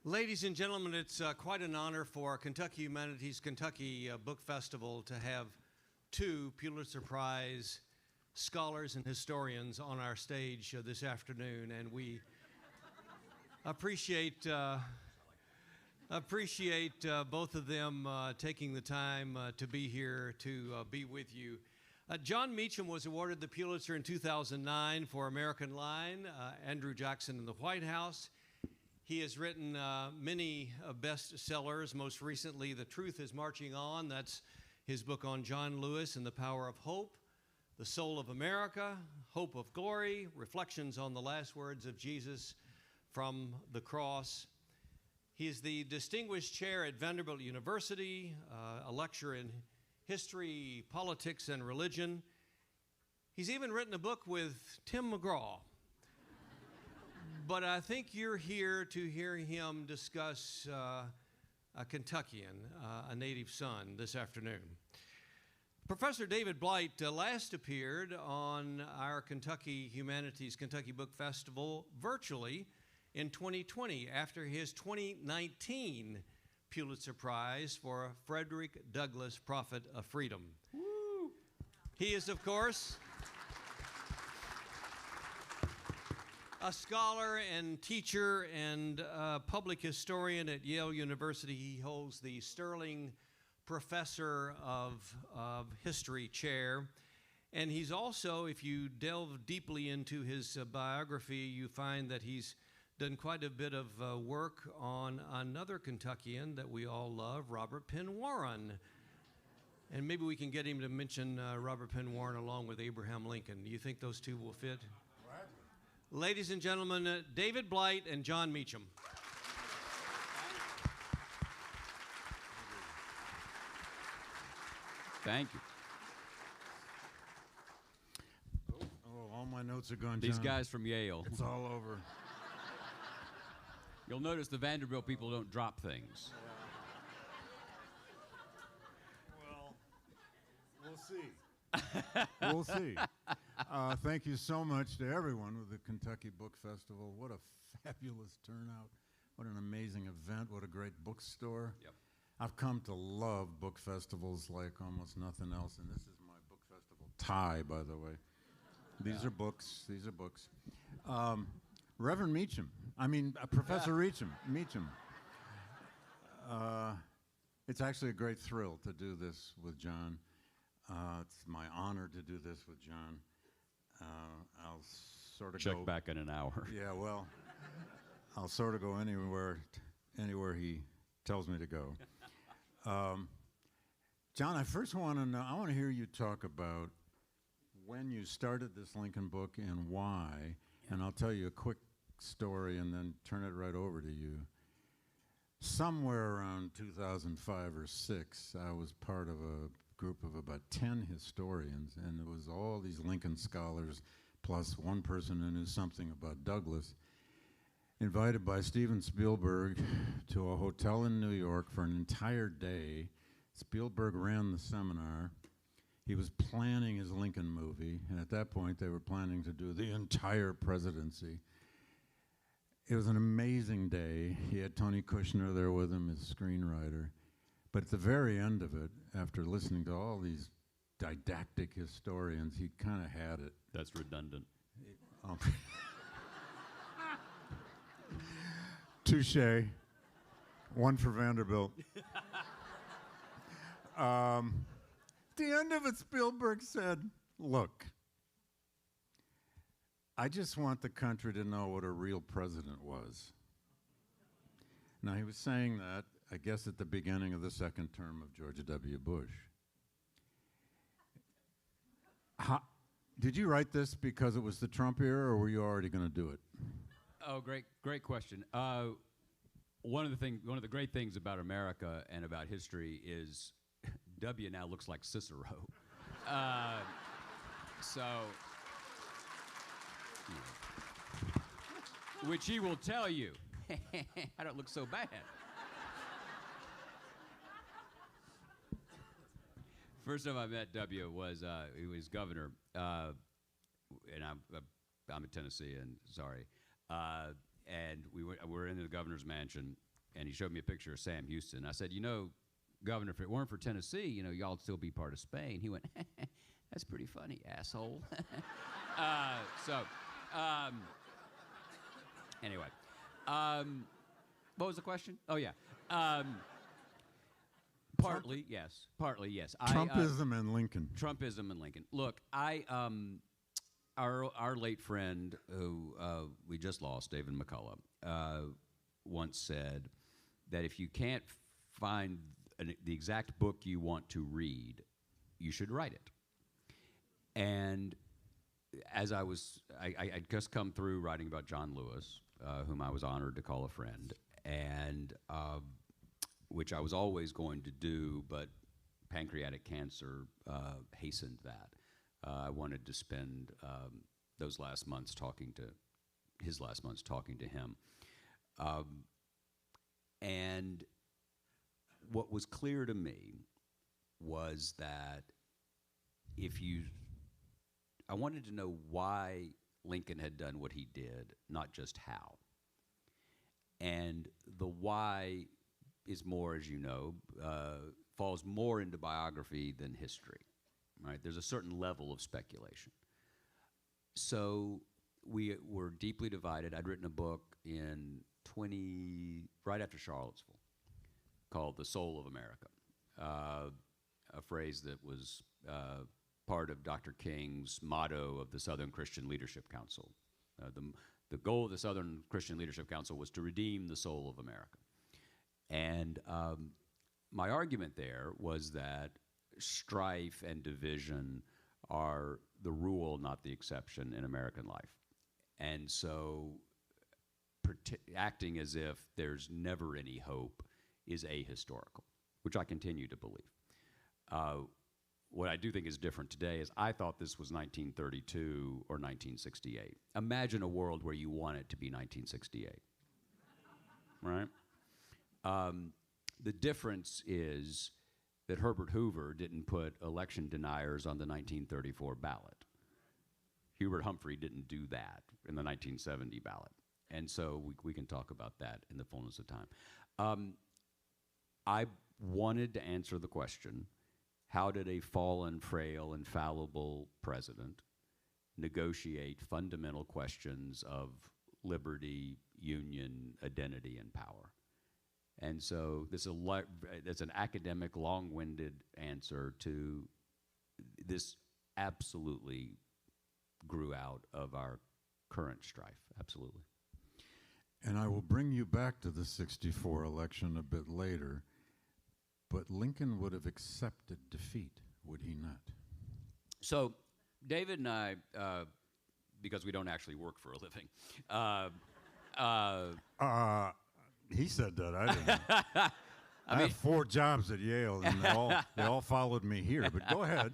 Ladies and gentlemen, it's quite an honor for Kentucky Humanities Kentucky Book Festival to have two Pulitzer Prize scholars and historians on our stage this afternoon, and we appreciate both of them taking the time to be here to be with you. Jon Meacham was awarded the Pulitzer in 2009 for American Lion, Andrew Jackson in the White House. He has written many bestsellers, most recently The Truth is Marching On. That's his book on John Lewis and the Power of Hope, The Soul of America, Hope of Glory, Reflections on the Last Words of Jesus from the Cross. He is the Distinguished Chair at Vanderbilt University, a lecturer in history, politics, and religion. He's even written a book with Tim McGraw. But I think you're here to hear him discuss a Kentuckian, a native son, this afternoon. Professor David Blight last appeared on our Kentucky Humanities Kentucky Book Festival virtually in 2020 after his 2019 Pulitzer Prize for Frederick Douglass, Prophet of Freedom. Woo. He is, of course, a scholar and teacher and public historian at Yale University. He holds the Sterling Professor of History chair. And he's also, if you delve deeply into his biography, you find that he's done quite a bit of work on another Kentuckian that we all love, Robert Penn Warren. And maybe we can get him to mention Robert Penn Warren along with Abraham Lincoln. Do you think those two will fit? Ladies and gentlemen, David Blight and Jon Meacham. Thank you. Oh, all my notes are gone, These John. guys from Yale. It's all over. You'll notice the Vanderbilt people don't drop things. Well, we'll see. We'll see. Thank you so much to everyone with the Kentucky Book Festival. What a fabulous turnout. What an amazing event. What a great bookstore. Yep. I've come to love book festivals like almost nothing else, and this is my book festival tie, by the way. These are books. These are books. Reverend Meacham. Professor Meacham. It's actually a great thrill to do this with Jon. It's my honor to do this with Jon. I'll sort of Check back in an hour. Yeah, well, I'll sort of go anywhere he tells me to go. Jon, I first want to know, I want to hear you talk about when you started this Lincoln book and why, and I'll tell you a quick story and then turn it right over to you. Somewhere around 2005 or 6, I was part of a group of about 10 historians, and it was all these Lincoln scholars plus one person who knew something about Douglass, invited by Steven Spielberg to a hotel in New York for an entire day. Spielberg ran the seminar. He was planning his Lincoln movie, and at that point they were planning to do the entire presidency. It was an amazing day. He had Tony Kushner there with him, his screenwriter. But at the very end of it, after listening to all these didactic historians, he kind of had it. That's redundant. Touche. One for Vanderbilt. At the end of it, Spielberg said, "Look, I just want the country to know what a real president was." Now, he was saying that, I guess, at the beginning of the second term of George W. Bush. Did you write this because it was the Trump era, or were you already going to do it? Oh, great question. One of the great things about America and about history is W now looks like Cicero. Which he will tell you. I don't look so bad. First time I met W was he was governor, and I'm in Tennessee, and sorry, and we were in the governor's mansion, And he showed me a picture of Sam Houston. I said, Governor, if it weren't for Tennessee, y'all'd still be part of Spain. He went, that's pretty funny, asshole. Anyway, what was the question? Oh, yeah. Partly, yes. Partly, yes. Trumpism and Lincoln. Trumpism and Lincoln. Look, our late friend who we just lost, David McCullough, once said that if you can't find the exact book you want to read, you should write it. And as I'd just come through writing about John Lewis, whom I was honored to call a friend, and which I was always going to do, but pancreatic cancer hastened that. I wanted to spend his last months talking to him. And what was clear to me was that I wanted to know why Lincoln had done what he did, not just how. And the why is more, as you know, falls more into biography than history, right? There's a certain level of speculation. So we were deeply divided. I'd written a book right after Charlottesville, called The Soul of America, a phrase that was part of Dr. King's motto of the Southern Christian Leadership Council. The goal of the Southern Christian Leadership Council was to redeem the soul of America. And my argument there was that strife and division are the rule, not the exception, in American life. And so acting as if there's never any hope is ahistorical, which I continue to believe. What I do think is different today is I thought this was 1932 or 1968. Imagine a world where you want it to be 1968, right? The difference is that Herbert Hoover didn't put election deniers on the 1934 ballot. Hubert Humphrey didn't do that in the 1970 ballot. And so we can talk about that in the fullness of time. I wanted to answer the question, how did a fallen, frail, and fallible president negotiate fundamental questions of liberty, union, identity, and power? And so this is an academic, long-winded answer to this. Absolutely grew out of our current strife, absolutely. And I will bring you back to the 64 election a bit later, but Lincoln would have accepted defeat, would he not? So David and I, because we don't actually work for a living, he said that, I didn't. I have 4 jobs at Yale, and they all followed me here, but go ahead.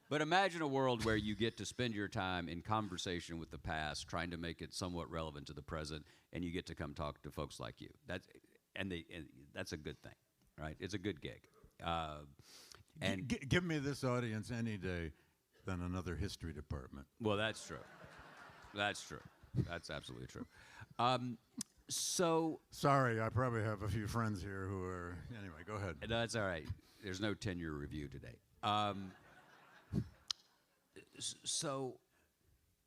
But imagine a world where you get to spend your time in conversation with the past, trying to make it somewhat relevant to the present, and you get to come talk to folks like you. That's a good thing, right? It's a good gig. And give me this audience any day than another history department. Well, that's true. That's true. That's absolutely true. So sorry, I probably have a few friends here who are. Anyway, go ahead. That's all right. There's no tenure review today. So,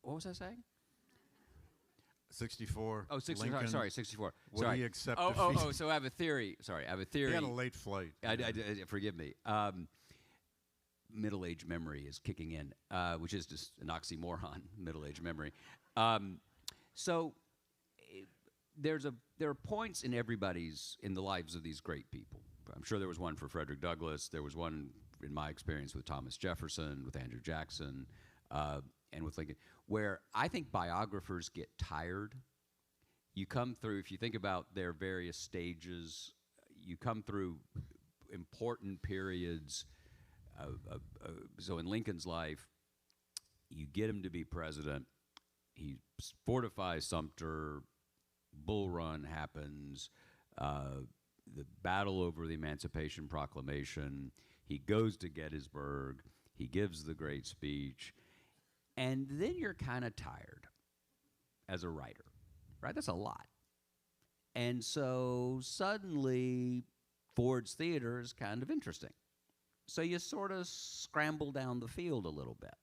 what was I saying? 64. Oh, 64. Lincoln, Sorry, 64. Would he accept defeat? Oh, so I have a theory. Sorry, I have a theory. He had a late flight. Forgive me. Middle-age memory is kicking in, which is just an oxymoron, middle-age memory. So there are points in the lives of these great people. I'm sure there was one for Frederick Douglass. There was one in my experience with Thomas Jefferson, with Andrew Jackson, and with Lincoln, where I think biographers get tired. You come through, if you think about their various stages, you come through important periods. So in Lincoln's life, you get him to be president. He fortifies Sumter. Bull Run happens. The battle over the Emancipation Proclamation. He goes to Gettysburg. He gives the great speech. And then you're kind of tired as a writer, right? That's a lot. And so suddenly Ford's Theater is kind of interesting. So you sort of scramble down the field a little bit.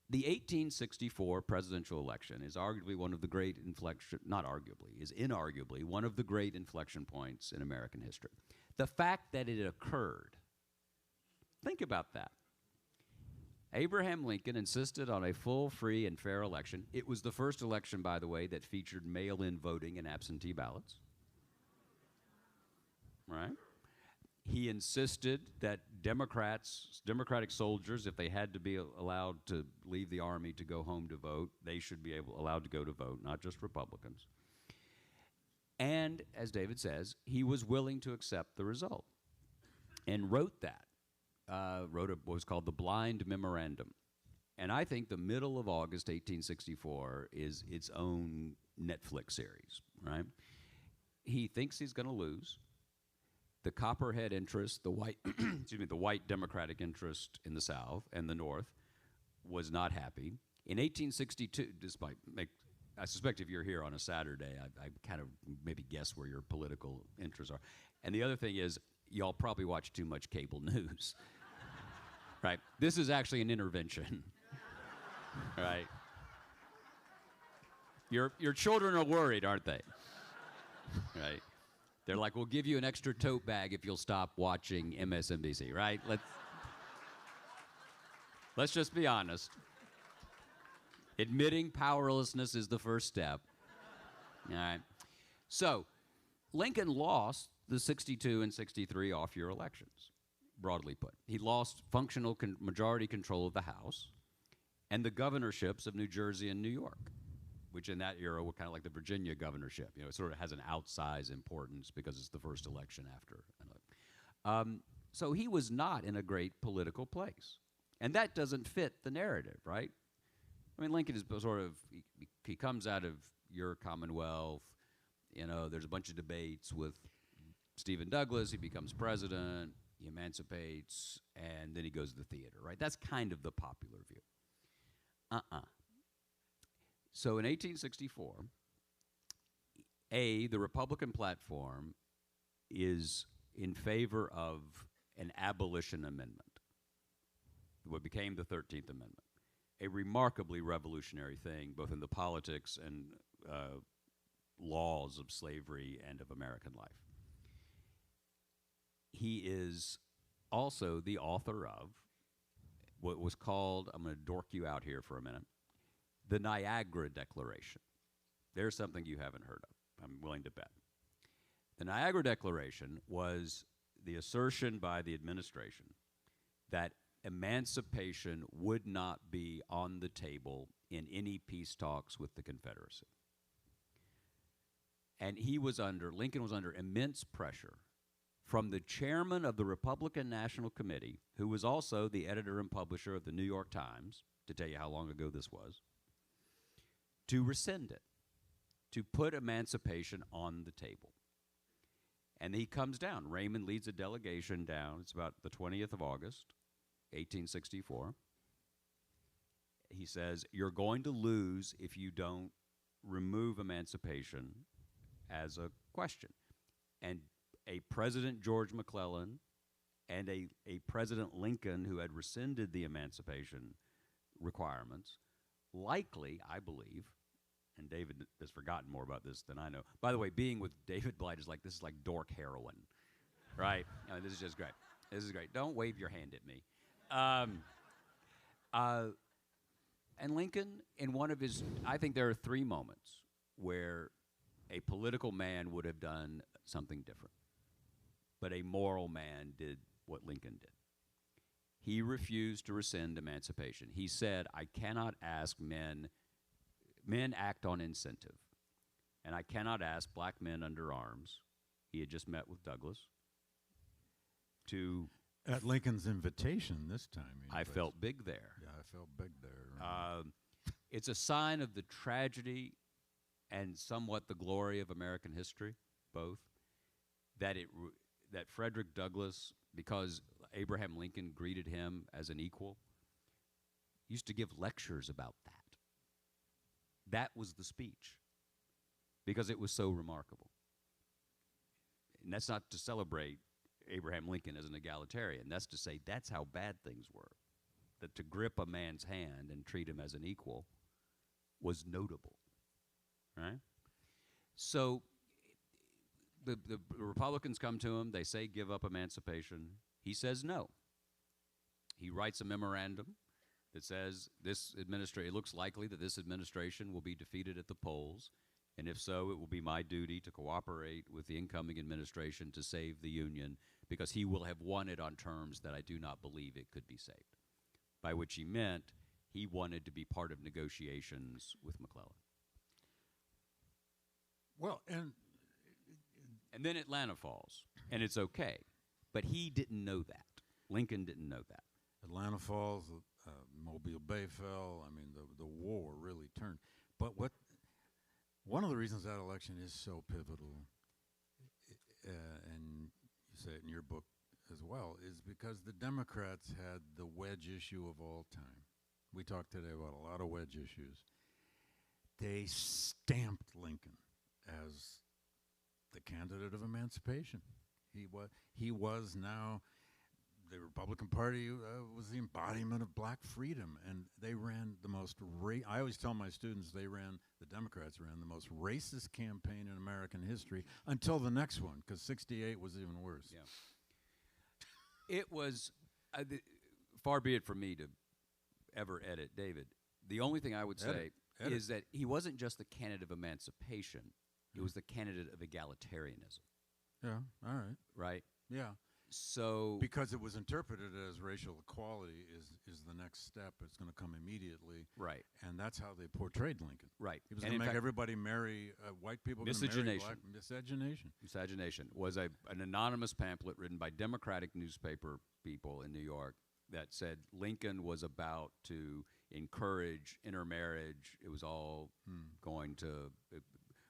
The 1864 presidential election is arguably one of the great not arguably, is inarguably one of the great inflection points in American history. The fact that it occurred, think about that. Abraham Lincoln insisted on a full, free, and fair election. It was the first election, by the way, that featured mail-in voting and absentee ballots. Right? He insisted that Democratic soldiers, if they had to be allowed to leave the army to go home to vote, they should be allowed to go to vote, not just Republicans. And, as David says, he was willing to accept the result and wrote what was called the Blind Memorandum. And I think the middle of August 1864 is its own Netflix series, right? He thinks he's going to lose. The Copperhead interest, the white, the white Democratic interest in the South and the North, was not happy. In 1862, I suspect if you're here on a Saturday, I kind of maybe guess where your political interests are. And the other thing is, y'all probably watch too much cable news, right? This is actually an intervention, right? Your children are worried, aren't they? Right? They're like, we'll give you an extra tote bag if you'll stop watching MSNBC, right? Let's just be honest. Admitting powerlessness is the first step. All right. So, Lincoln lost the 62 and 63 off-year elections, broadly put. He lost functional majority control of the House and the governorships of New Jersey and New York, which in that era were kind of like the Virginia governorship. You know, it sort of has an outsized importance because it's the first election after another. So he was not in a great political place. And that doesn't fit the narrative, right? I mean, Lincoln is sort of, he comes out of your Commonwealth, you know, there's a bunch of debates with Stephen Douglas, he becomes president, he emancipates, and then he goes to the theater, right? That's kind of the popular view. So in 1864, the Republican platform is in favor of an abolition amendment, what became the 13th Amendment, a remarkably revolutionary thing, both in the politics and laws of slavery and of American life. He is also the author of what was called, I'm going to dork you out here for a minute, the Niagara Declaration. There's something you haven't heard of, I'm willing to bet. The Niagara Declaration was the assertion by the administration that emancipation would not be on the table in any peace talks with the Confederacy. And Lincoln was under immense pressure from the chairman of the Republican National Committee, who was also the editor and publisher of the New York Times, to tell you how long ago this was, to rescind it, to put emancipation on the table. And he comes down. Raymond leads a delegation down. It's about the 20th of August, 1864. He says, you're going to lose if you don't remove emancipation as a question. And a President George McClellan and a President Lincoln, who had rescinded the emancipation requirements, likely, I believe, and David has forgotten more about this than I know. By the way, being with David Blight is like dork heroin, right? I mean, this is just great. This is great. Don't wave your hand at me. And Lincoln, in one of his, I think there are three moments where a political man would have done something different, but a moral man did what Lincoln did. He refused to rescind emancipation. He said, I cannot ask men act on incentive, and I cannot ask black men under arms. He had just met with Douglas to... At Lincoln's invitation this time. I felt big there. Yeah, I felt big there. Right. It's a sign of the tragedy and somewhat the glory of American history, both, that Frederick Douglass, because Abraham Lincoln greeted him as an equal, used to give lectures about that. That was the speech, because it was so remarkable. And that's not to celebrate Abraham Lincoln as an egalitarian. That's to say that's how bad things were. That to grip a man's hand and treat him as an equal was notable, right? So the Republicans come to him. They say give up emancipation. He says no. He writes a memorandum that says it looks likely that this administration will be defeated at the polls, and if so, it will be my duty to cooperate with the incoming administration to save the Union, because he will have won it on terms that I do not believe it could be saved. By which he meant he wanted to be part of negotiations with McClellan. Well, and then Atlanta falls, and it's okay. But he didn't know that. Lincoln didn't know that. Atlanta falls, Mobile Bay fell. I mean, the war really turned. But one of the reasons that election is so pivotal, and you say it in your book as well, is because the Democrats had the wedge issue of all time. We talked today about a lot of wedge issues. They stamped Lincoln as the candidate of emancipation. He was now, the Republican Party was the embodiment of black freedom, and they ran the most, I always tell my students, the Democrats ran the most racist campaign in American history until the next one, because 68 was even worse. Yeah. It was, far be it from me to ever edit David. The only thing I would say is that he wasn't just the candidate of emancipation, he was the candidate of egalitarianism. Yeah, all right. Right? Yeah. So because it was interpreted as racial equality is the next step. It's going to come immediately. Right. And that's how they portrayed Lincoln. Right. He was going to make everybody marry white people. Miscegenation. Miscegenation. Miscegenation was an anonymous pamphlet written by Democratic newspaper people in New York that said Lincoln was about to encourage intermarriage. It was all going to...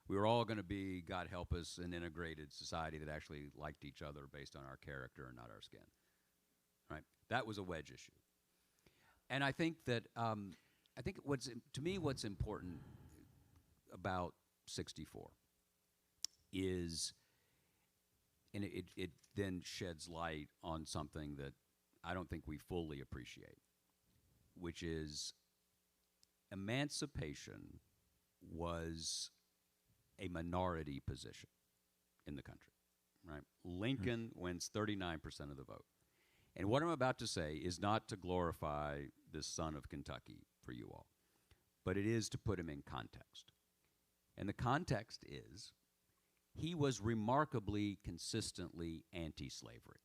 We were all going to be, God help us, an integrated society that actually liked each other based on our character and not our skin. Right? That was a wedge issue. And I think that what's important about 64 is, and it then sheds light on something that I don't think we fully appreciate, which is emancipation was a minority position in the country, right? Lincoln wins 39% of the vote. And what I'm about to say is not to glorify this son of Kentucky for you all, but it is to put him in context. And the context is he was remarkably consistently anti-slavery.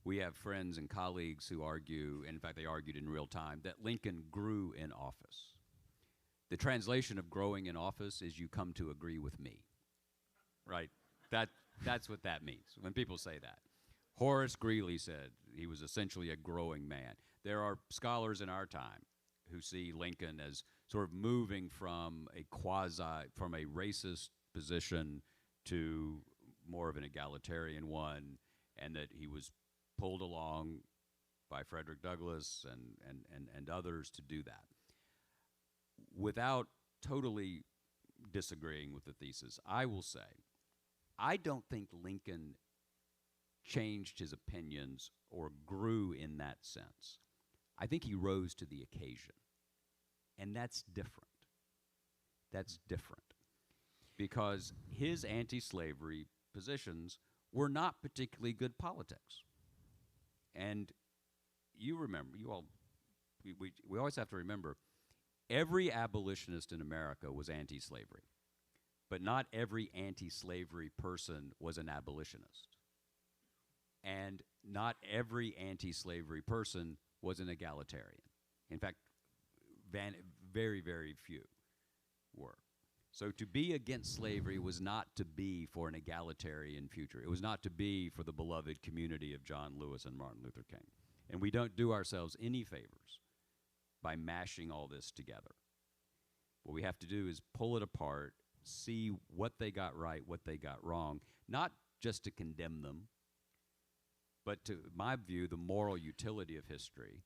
We have friends and colleagues who argue, and in fact they argued in real time, that Lincoln grew in office. The translation of growing in office is you come to agree with me, right? That's what that means when people say that. Horace Greeley said he was essentially a growing man. There are scholars in our time who see Lincoln as sort of moving from a racist position to more of an egalitarian one, and that he was pulled along by Frederick Douglass and others to do that. Without totally disagreeing with the thesis, I will say, I don't think Lincoln changed his opinions or grew in that sense. I think he rose to the occasion. And that's different. That's different. Because his anti-slavery positions were not particularly good politics. And you remember, we always have to remember, every abolitionist in America was anti-slavery, but not every anti-slavery person was an abolitionist. And not every anti-slavery person was an egalitarian. In fact, very, very few were. So to be against slavery was not to be for an egalitarian future. It was not to be for the beloved community of John Lewis and Martin Luther King. And we don't do ourselves any favors by mashing all this together. What we have to do is pull it apart, see what they got right, what they got wrong, not just to condemn them, but to my view, the moral utility of history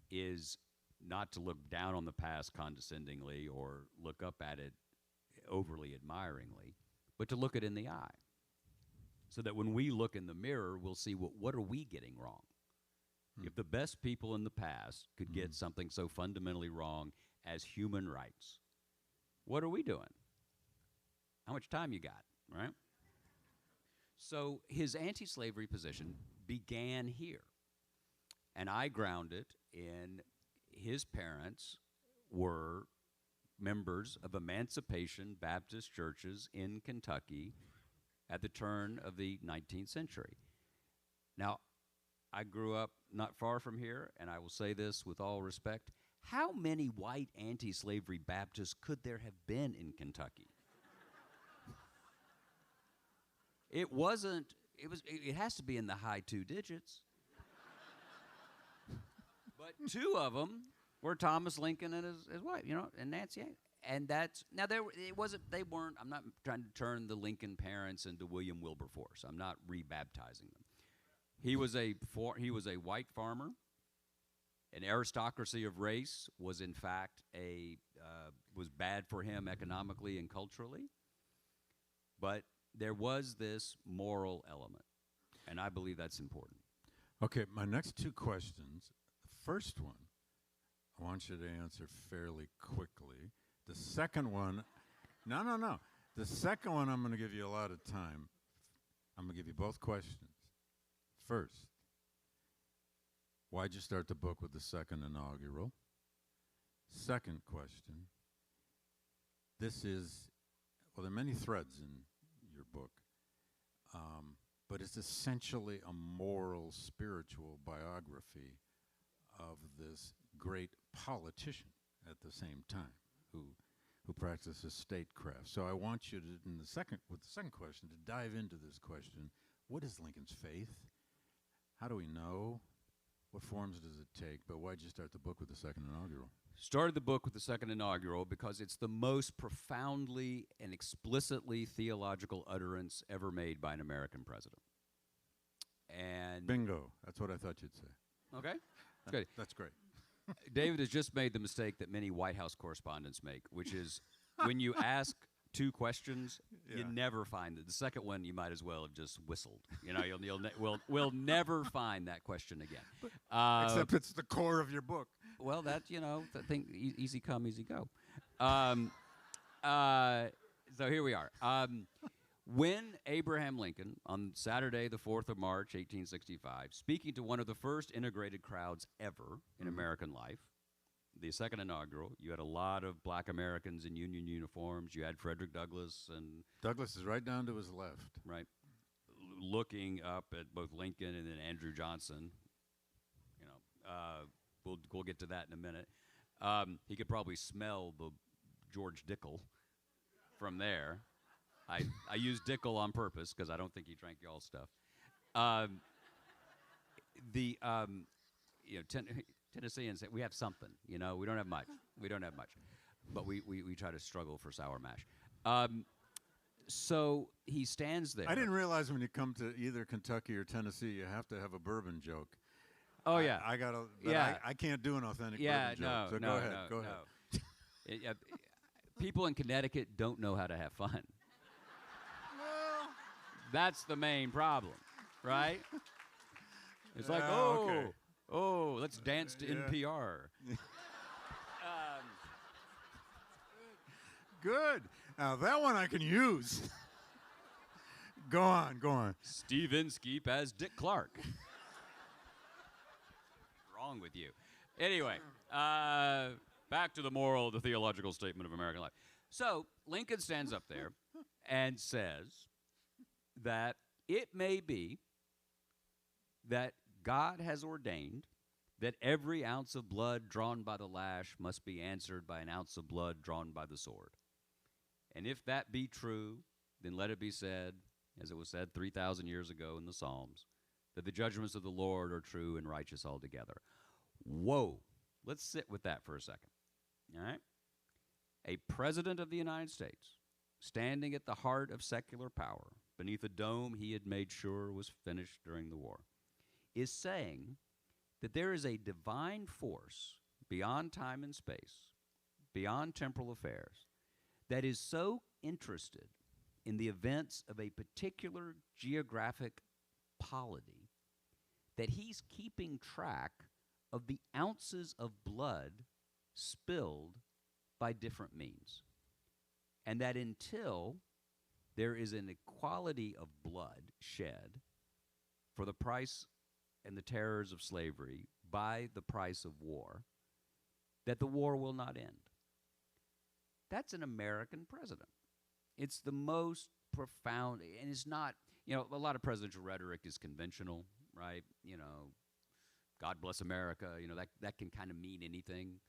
is not to look down on the past condescendingly or look up at it overly admiringly, but to look it in the eye. so that when we look in the mirror, we'll see what are we getting wrong. If the best people in the past could get something so fundamentally wrong as human rights, what are we doing? How much time you got, right? So his anti-slavery position began here. And I ground it in his parents were members of Emancipation Baptist churches in Kentucky at the turn of the 19th century. Now, I grew up not far from here, and I will say this with all respect. How many white anti-slavery Baptists could there have been in Kentucky? It has to be in the high 2 digits. But 2 of them were Thomas Lincoln and his wife, and Nancy Hanks. And they weren't, I'm not trying to turn the Lincoln parents into William Wilberforce. I'm not rebaptizing them. He was a white farmer. An aristocracy of race was in fact was bad for him economically and culturally. But there was this moral element, and I believe that's important. Okay, my next 2 questions. The first one, I want you to answer fairly quickly. The second one, no. The second one, I'm going to give you a lot of time. I'm going to give you both questions. First, why'd you start the book with the second inaugural? Second question, there are many threads in your book, but it's essentially a moral, spiritual biography of this great politician at the same time who practices statecraft. So I want you to, with the second question, to dive into this question. What is Lincoln's faith? How do we know? What forms does it take? But why'd you start the book with the second inaugural? Started the book with the second inaugural because it's the most profoundly and explicitly theological utterance ever made by an American president. And Bingo. That's what I thought you'd say. Okay, good. That's great. David has just made the mistake that many White House correspondents make, which is when you ask 2 questions, you never find it. The second one, you might as well have just whistled. We'll never find that question again. Except it's the core of your book. Well, that the thing, easy come, easy go. So here we are. When Abraham Lincoln, on Saturday, the 4th of March, 1865, speaking to one of the first integrated crowds ever in American life, the second inaugural, you had a lot of black Americans in Union uniforms. You had Frederick Douglass. And Douglass is right down to his left. Right. Looking up at both Lincoln and then Andrew Johnson. We'll get to that in a minute. He could probably smell the George Dickel from there. I used Dickel on purpose because I don't think he drank y'all's stuff. Tennesseans say we have something. We don't have much. But we try to struggle for sour mash. So he stands there. I didn't realize when you come to either Kentucky or Tennessee, you have to have a bourbon joke. Oh, yeah. I got to. Yeah. I can't do an authentic bourbon joke. So go ahead. People in Connecticut don't know how to have fun. Well, that's the main problem, right? It's like, okay. Let's dance to NPR. Good. Now that one I can use. Go on. Steve Inskeep as Dick Clark. Wrong with you. Anyway, back to the moral, the theological statement of American life. So Lincoln stands up there and says that it may be that God has ordained that every ounce of blood drawn by the lash must be answered by an ounce of blood drawn by the sword. And if that be true, then let it be said, as it was said 3,000 years ago in the Psalms, that the judgments of the Lord are true and righteous altogether. Whoa. Let's sit with that for a second. All right? A president of the United States, standing at the heart of secular power, beneath a dome he had made sure was finished during the war, is saying that there is a divine force beyond time and space, beyond temporal affairs, that is so interested in the events of a particular geographic polity that he's keeping track of the ounces of blood spilled by different means. And that until there is an equality of blood shed for the price and the terrors of slavery by the price of war, that the war will not end. That's an American president. It's the most profound, and it's not, a lot of presidential rhetoric is conventional, right? God bless America, that can kind of mean anything.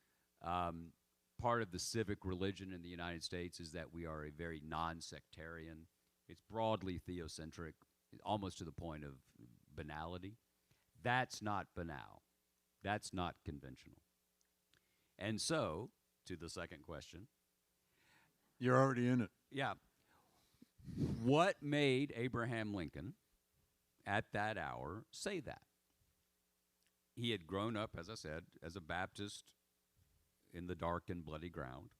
Part of the civic religion in the United States is that we are a very non-sectarian. It's broadly theocentric, almost to the point of banality. That's not banal. That's not conventional. And so, to the second question. You're already in it. Yeah. What made Abraham Lincoln, at that hour, say that? He had grown up, as I said, as a Baptist in the dark and bloody ground.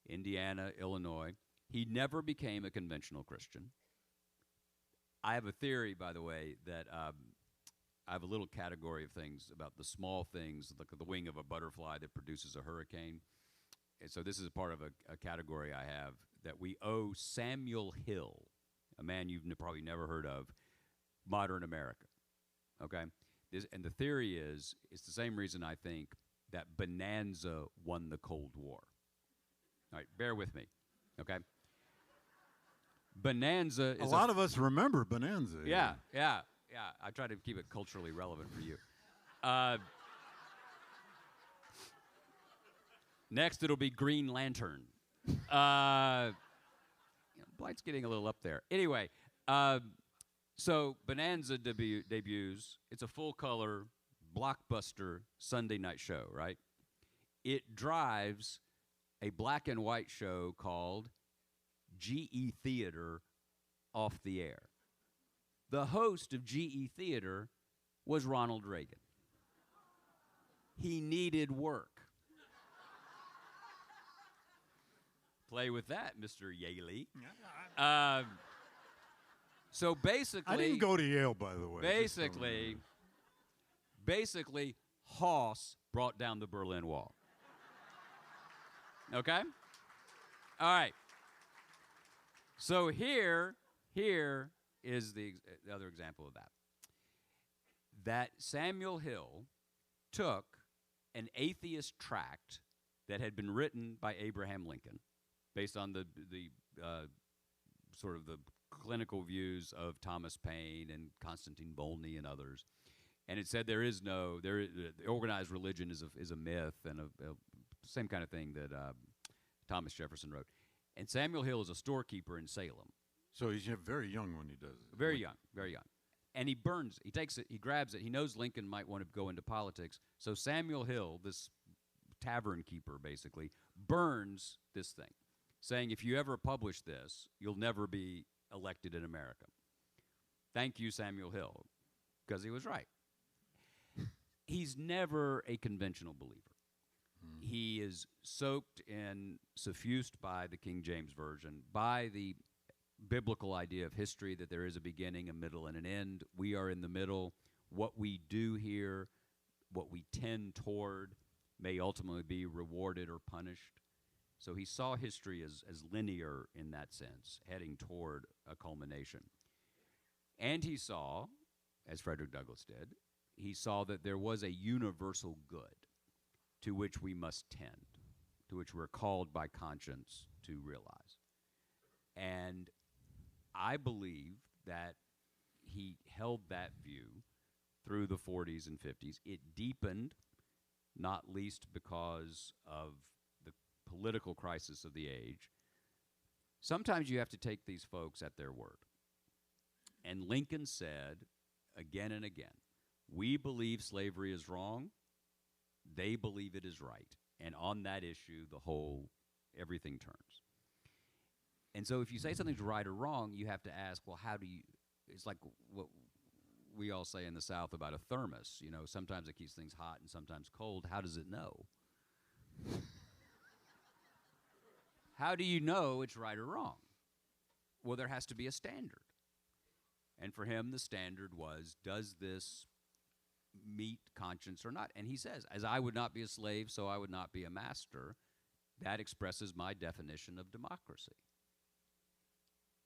Indiana, Illinois. He never became a conventional Christian. I have a theory, by the way, that I have a little category of things about the small things, like the wing of a butterfly that produces a hurricane. And so this is a part of a category I have that we owe Samuel Hill, a man you've probably never heard of, modern America. Okay? And the theory is, it's the same reason I think that Bonanza won the Cold War. All right, bear with me, okay? Bonanza is a lot of us remember Bonanza. Yeah. I try to keep it culturally relevant for you. Next, it'll be Green Lantern. Blight's getting a little up there. Anyway, so Bonanza debuts. It's a full-color, blockbuster Sunday night show, right? It drives a black and white show called GE Theater off the air. The host of GE Theater was Ronald Reagan. He needed work. Play with that, Mr. Yaley. So basically, I didn't go to Yale, by the way. Basically, Hoss brought down the Berlin Wall. Okay? All right. So here is the other example of that. That Samuel Hill took an atheist tract that had been written by Abraham Lincoln, based on the sort of the clinical views of Thomas Paine and Constantine Volney and others, and it said organized religion is a myth and a same kind of thing that Thomas Jefferson wrote. And Samuel Hill is a storekeeper in Salem. So he's very young when he does it. Very young. And he takes it, he grabs it. He knows Lincoln might want to go into politics. So Samuel Hill, this tavern keeper basically, burns this thing, saying if you ever publish this, you'll never be elected in America. Thank you, Samuel Hill, because he was right. He's never a conventional believer. He is soaked and suffused by the King James Version, by the biblical idea of history, that there is a beginning, a middle, and an end. We are in the middle. What we do here, what we tend toward, may ultimately be rewarded or punished. So he saw history as linear in that sense, heading toward a culmination. And he saw, as Frederick Douglass did, he saw that there was a universal good to which we must tend, to which we're called by conscience to realize. And I believe that he held that view through the 40s and 50s. It deepened, not least because of the political crisis of the age. Sometimes you have to take these folks at their word. And Lincoln said again and again, we believe slavery is wrong. They believe it is right. And on that issue, everything turns. And so if you say something's right or wrong, you have to ask, well, it's like what we all say in the South about a thermos. Sometimes it keeps things hot and sometimes cold. How does it know? How do you know it's right or wrong? Well, there has to be a standard. And for him, the standard was, does this meet conscience or not? And he says, as I would not be a slave, so I would not be a master. That expresses my definition of democracy.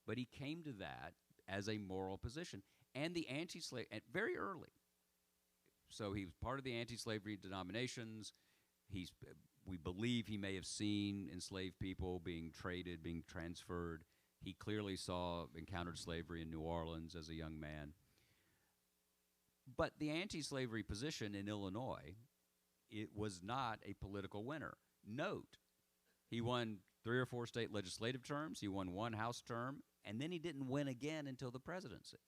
But he came to that as a moral position. And the anti-slave, very early. So he was part of the anti-slavery denominations. We believe he may have seen enslaved people being traded, being transferred. He clearly encountered slavery in New Orleans as a young man. But the anti-slavery position in Illinois, it was not a political winner. Note, he won 3 or 4 state legislative terms, he won 1 House term, and then he didn't win again until the presidency.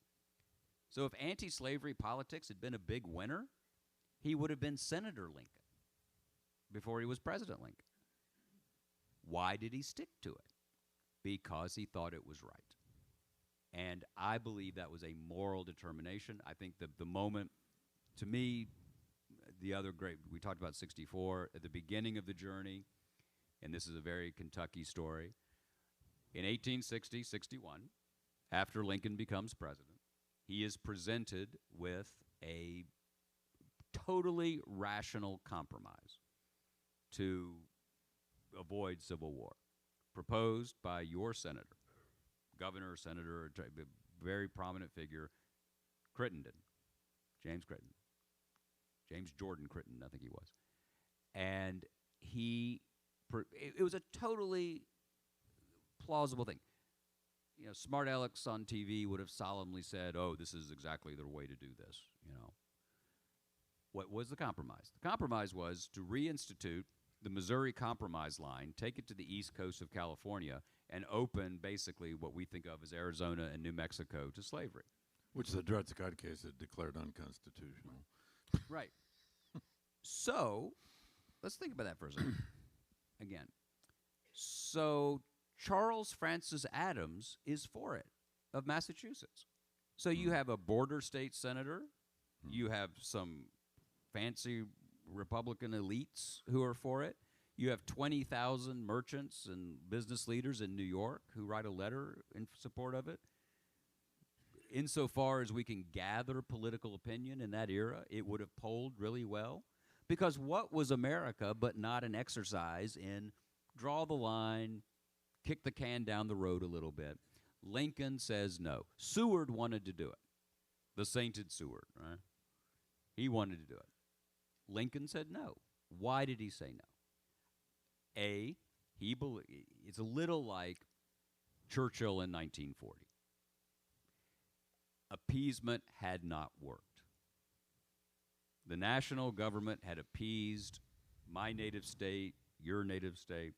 So if anti-slavery politics had been a big winner, he would have been Senator Lincoln before he was President Lincoln. Why did he stick to it? Because he thought it was right. And I believe that was a moral determination. I think the moment, to me, the other great, we talked about 64, at the beginning of the journey, and this is a very Kentucky story, in 1860, 61, after Lincoln becomes president, he is presented with a totally rational compromise to avoid civil war, proposed by your senator, governor, senator, very prominent figure, Crittenden, James Crittenden, James Jordan Crittenden, I think he was. And it was a totally plausible thing. You know, smart Alex on TV would have solemnly said, oh, this is exactly the way to do this, you know. What was the compromise? The compromise was to reinstitute the Missouri Compromise line, take it to the east coast of California, and open basically what we think of as Arizona and New Mexico to slavery. Which the Dred Scott case had declared unconstitutional. Right. So, let's think about that for a second. Again. So, Charles Francis Adams is for it, of Massachusetts. So you have a border state senator, you have some fancy Republican elites who are for it, you have 20,000 merchants and business leaders in New York who write a letter in support of it. Insofar as we can gather political opinion in that era, it would have polled really well. Because what was America but not an exercise in draw the line, kick the can down the road a little bit? Lincoln says no. Seward wanted to do it. The sainted Seward, right? He wanted to do it. Lincoln said no. Why did he say no? It's a little like Churchill in 1940. Appeasement had not worked. The national government had appeased my native state, your native state,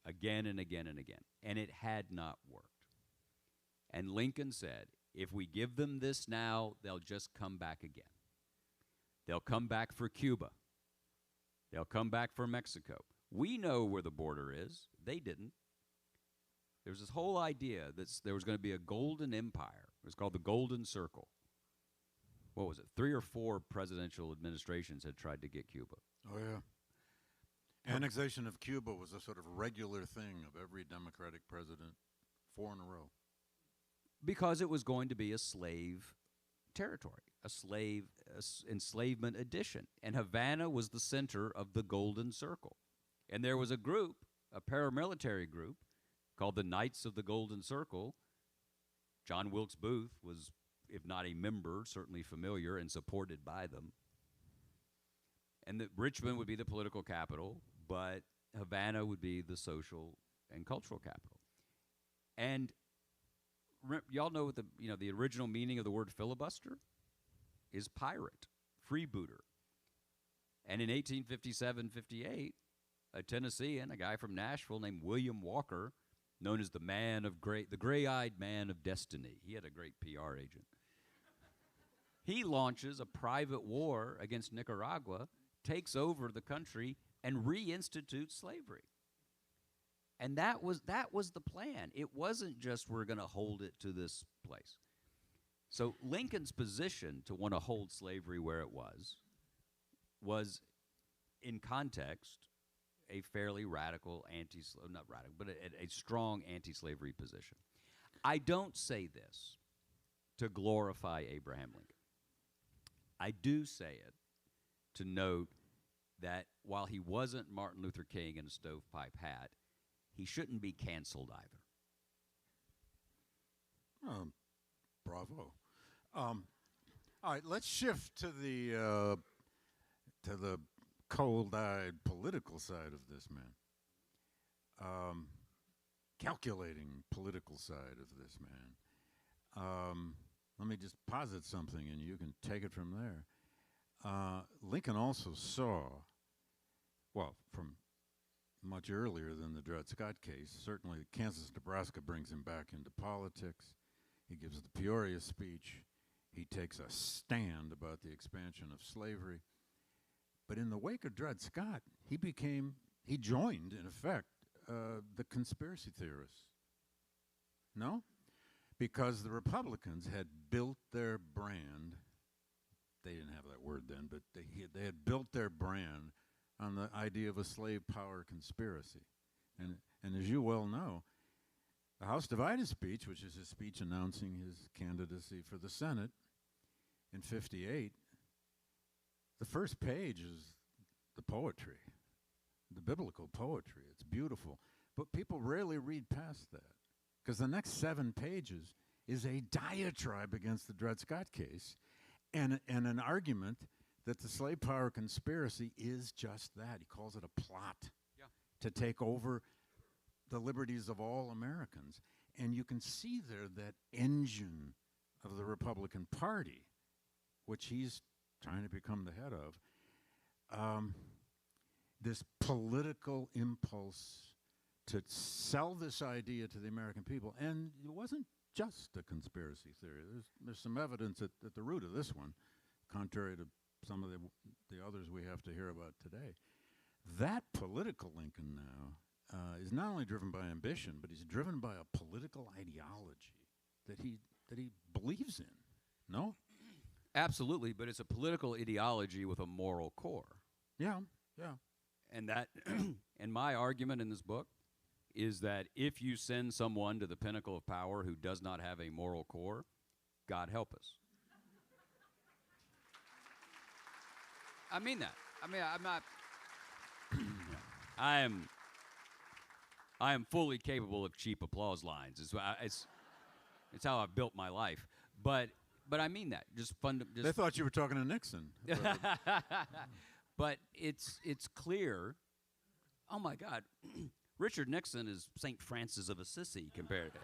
again and again and again, and it had not worked. And Lincoln said, if we give them this now, they'll just come back again. They'll come back for Cuba. They'll come back for Mexico. We know where the border is. They didn't. There's this whole idea that there was going to be a golden empire. It was called the Golden Circle. What was it? 3 or 4 presidential administrations had tried to get Cuba. Oh, yeah. Annexation of Cuba was a sort of regular thing of every Democratic president, 4 in a row. Because it was going to be a slave territory, enslavement edition. And Havana was the center of the Golden Circle. And there was a group, a paramilitary group, called the Knights of the Golden Circle. John Wilkes Booth was, if not a member, certainly familiar and supported by them. And that Richmond would be the political capital, but Havana would be the social and cultural capital. And y'all know what the original meaning of the word filibuster is pirate, freebooter. And in 1857-58, a Tennessean, a guy from Nashville named William Walker, known as the gray-eyed man of destiny. He had a great PR agent. He launches a private war against Nicaragua, takes over the country, and reinstitutes slavery. And that was the plan. It wasn't just we're going to hold it to this place. So Lincoln's position to want to hold slavery where it was in context, a fairly radical not radical, but a strong anti-slavery position. I don't say this to glorify Abraham Lincoln. I do say it to note that while he wasn't Martin Luther King in a stovepipe hat, he shouldn't be canceled either. Bravo. All right, let's shift to the cold-eyed political side of this man. Calculating political side of this man. Let me just posit something, and you can take it from there. Lincoln also saw, well, from much earlier than the Dred Scott case, certainly Kansas-Nebraska brings him back into politics. He gives the Peoria speech. He takes a stand about the expansion of slavery. But in the wake of Dred Scott, he joined, in effect, the conspiracy theorists. No? Because the Republicans had built their brand. They didn't have that word then, but they had built their brand on the idea of a slave power conspiracy. And as you well know, the House Divided speech, which is his speech announcing his candidacy for the Senate in '58, the first page is the poetry, the biblical poetry. It's beautiful. But people rarely read past that, because the next 7 pages is a diatribe against the Dred Scott case and an argument that the slave power conspiracy is just that. He calls it a plot to take over the liberties of all Americans. And you can see there that engine of the Republican Party, which he's trying to become the head of, this political impulse to sell this idea to the American people. And it wasn't just a conspiracy theory. There's some evidence at the root of this one, contrary to some of the others we have to hear about today. That political Lincoln now is not only driven by ambition, but he's driven by a political ideology that he believes in. No? Absolutely, but it's a political ideology with a moral core. Yeah. And that, and my argument in this book is that if you send someone to the pinnacle of power who does not have a moral core, God help us. I mean that. I mean, I'm not. I am fully capable of cheap applause lines. It's how I've built my life. But I mean that. They thought you were talking to Nixon. But it's clear. Oh my God, Richard Nixon is St. Francis of Assisi compared to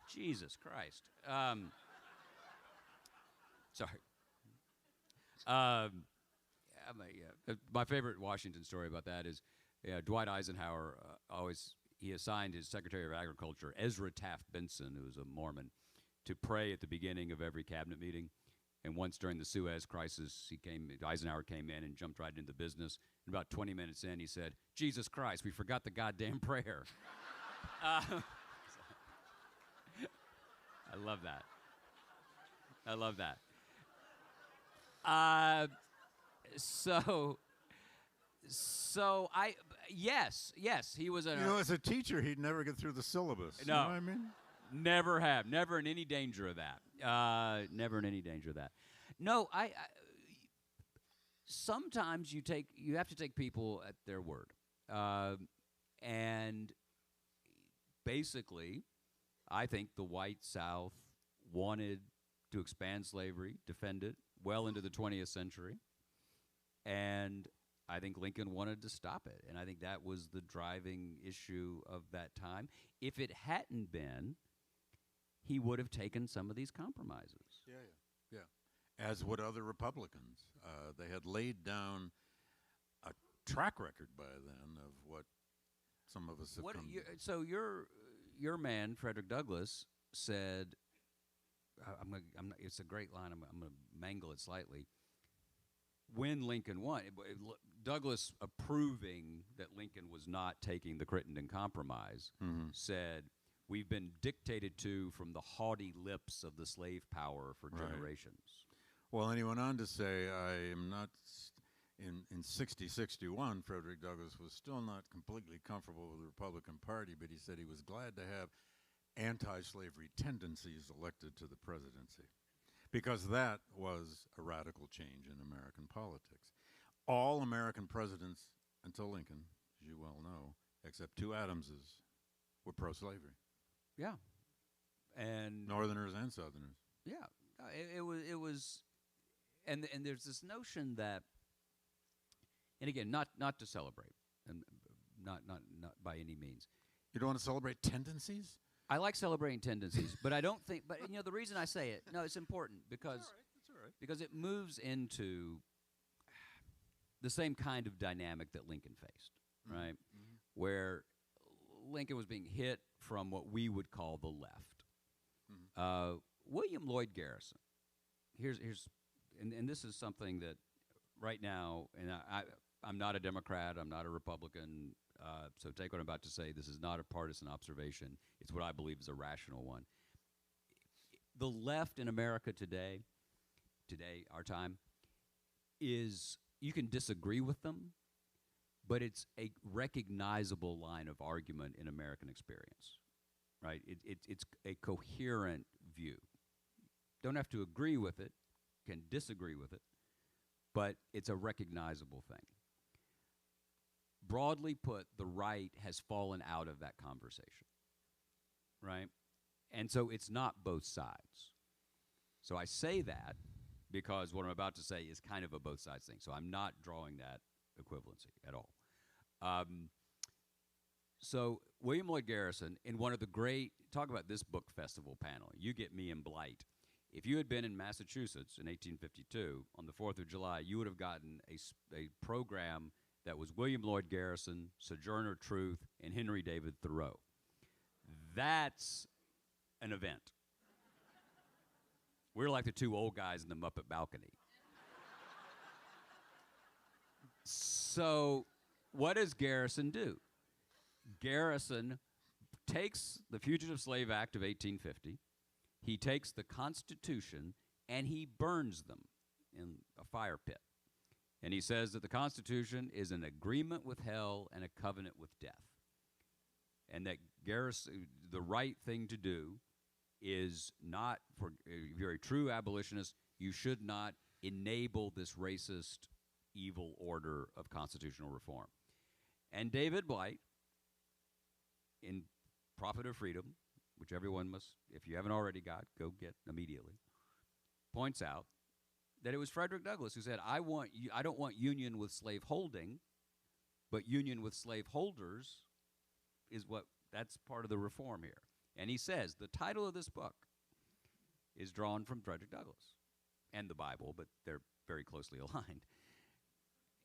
Jesus Christ. Sorry. My favorite Washington story about that is Dwight Eisenhower he assigned his Secretary of Agriculture, Ezra Taft Benson, who was a Mormon, to pray at the beginning of every cabinet meeting. And once during the Suez Crisis, Eisenhower came in and jumped right into business. And about 20 minutes in, he said, "Jesus Christ, we forgot the goddamn prayer." I love that. Yes, he was as a teacher, he'd never get through the syllabus. No. You know what I mean? Never in any danger of that. No, sometimes you have to take people at their word. And basically, I think the white South wanted to expand slavery, defend it, well into the 20th century. And I think Lincoln wanted to stop it. And I think that was the driving issue of that time. If it hadn't been, he would have taken some of these compromises. Yeah. As would other Republicans. They had laid down a track record by then of what some of us have come to. So your man, Frederick Douglass, said, it's a great line, I'm going to mangle it slightly. When Lincoln won, Douglass, approving that Lincoln was not taking the Crittenden Compromise, said, "We've been dictated to from the haughty lips of the slave power for generations." Well, and he went on to say, "I am not in 60-61, Frederick Douglass was still not completely comfortable with the Republican Party, but he said he was glad to have anti-slavery tendencies elected to the presidency, because that was a radical change in American politics. All American presidents until Lincoln, as you well know, except two Adamses, were pro-slavery. Yeah. And Northerners and Southerners. yeah, it was, and there's this notion that, and again, not to celebrate, and not by any means. You don't want to celebrate tendencies? I like celebrating tendencies, but I don't think. But you know, the reason I say it, no, it's important because That's all right. because it moves into the same kind of dynamic that Lincoln faced, right? Mm-hmm. Where Lincoln was being hit from what we would call the left. Mm-hmm. William Lloyd Garrison. Here's and this is something that right now, and I'm not a Democrat, I'm not a Republican, so take what I'm about to say. This is not a partisan observation. It's what I believe is a rational one. The left in America today, our time, is, you can disagree with them, but it's a recognizable line of argument in American experience, right? It's a coherent view. Don't have to agree with it, can disagree with it, but it's a recognizable thing. Broadly put, the right has fallen out of that conversation, right? And so it's not both sides. So I say that because what I'm about to say is kind of a both sides thing. So I'm not drawing that equivalency at all. So William Lloyd Garrison, in one of the great, talk about this book festival panel, You Get Me and Blight. If you had been in Massachusetts in 1852 on the 4th of July, you would have gotten a program that was William Lloyd Garrison, Sojourner Truth, and Henry David Thoreau. That's an event. We're like the two old guys in the Muppet balcony. So what does Garrison do? Garrison takes the Fugitive Slave Act of 1850, he takes the Constitution, and he burns them in a fire pit. And he says that the Constitution is an agreement with hell and a covenant with death. And that Garrison, the right thing to do is not, for if you're a true abolitionist, you should not enable this racist, evil order of constitutional reform. And David Blight, in Prophet of Freedom, which everyone must, if you haven't already got, go get immediately, points out that it was Frederick Douglass who said, I don't want union with slave holding, but union with slave holders that's part of the reform here. And he says, the title of this book is drawn from Frederick Douglass and the Bible, but they're very closely aligned,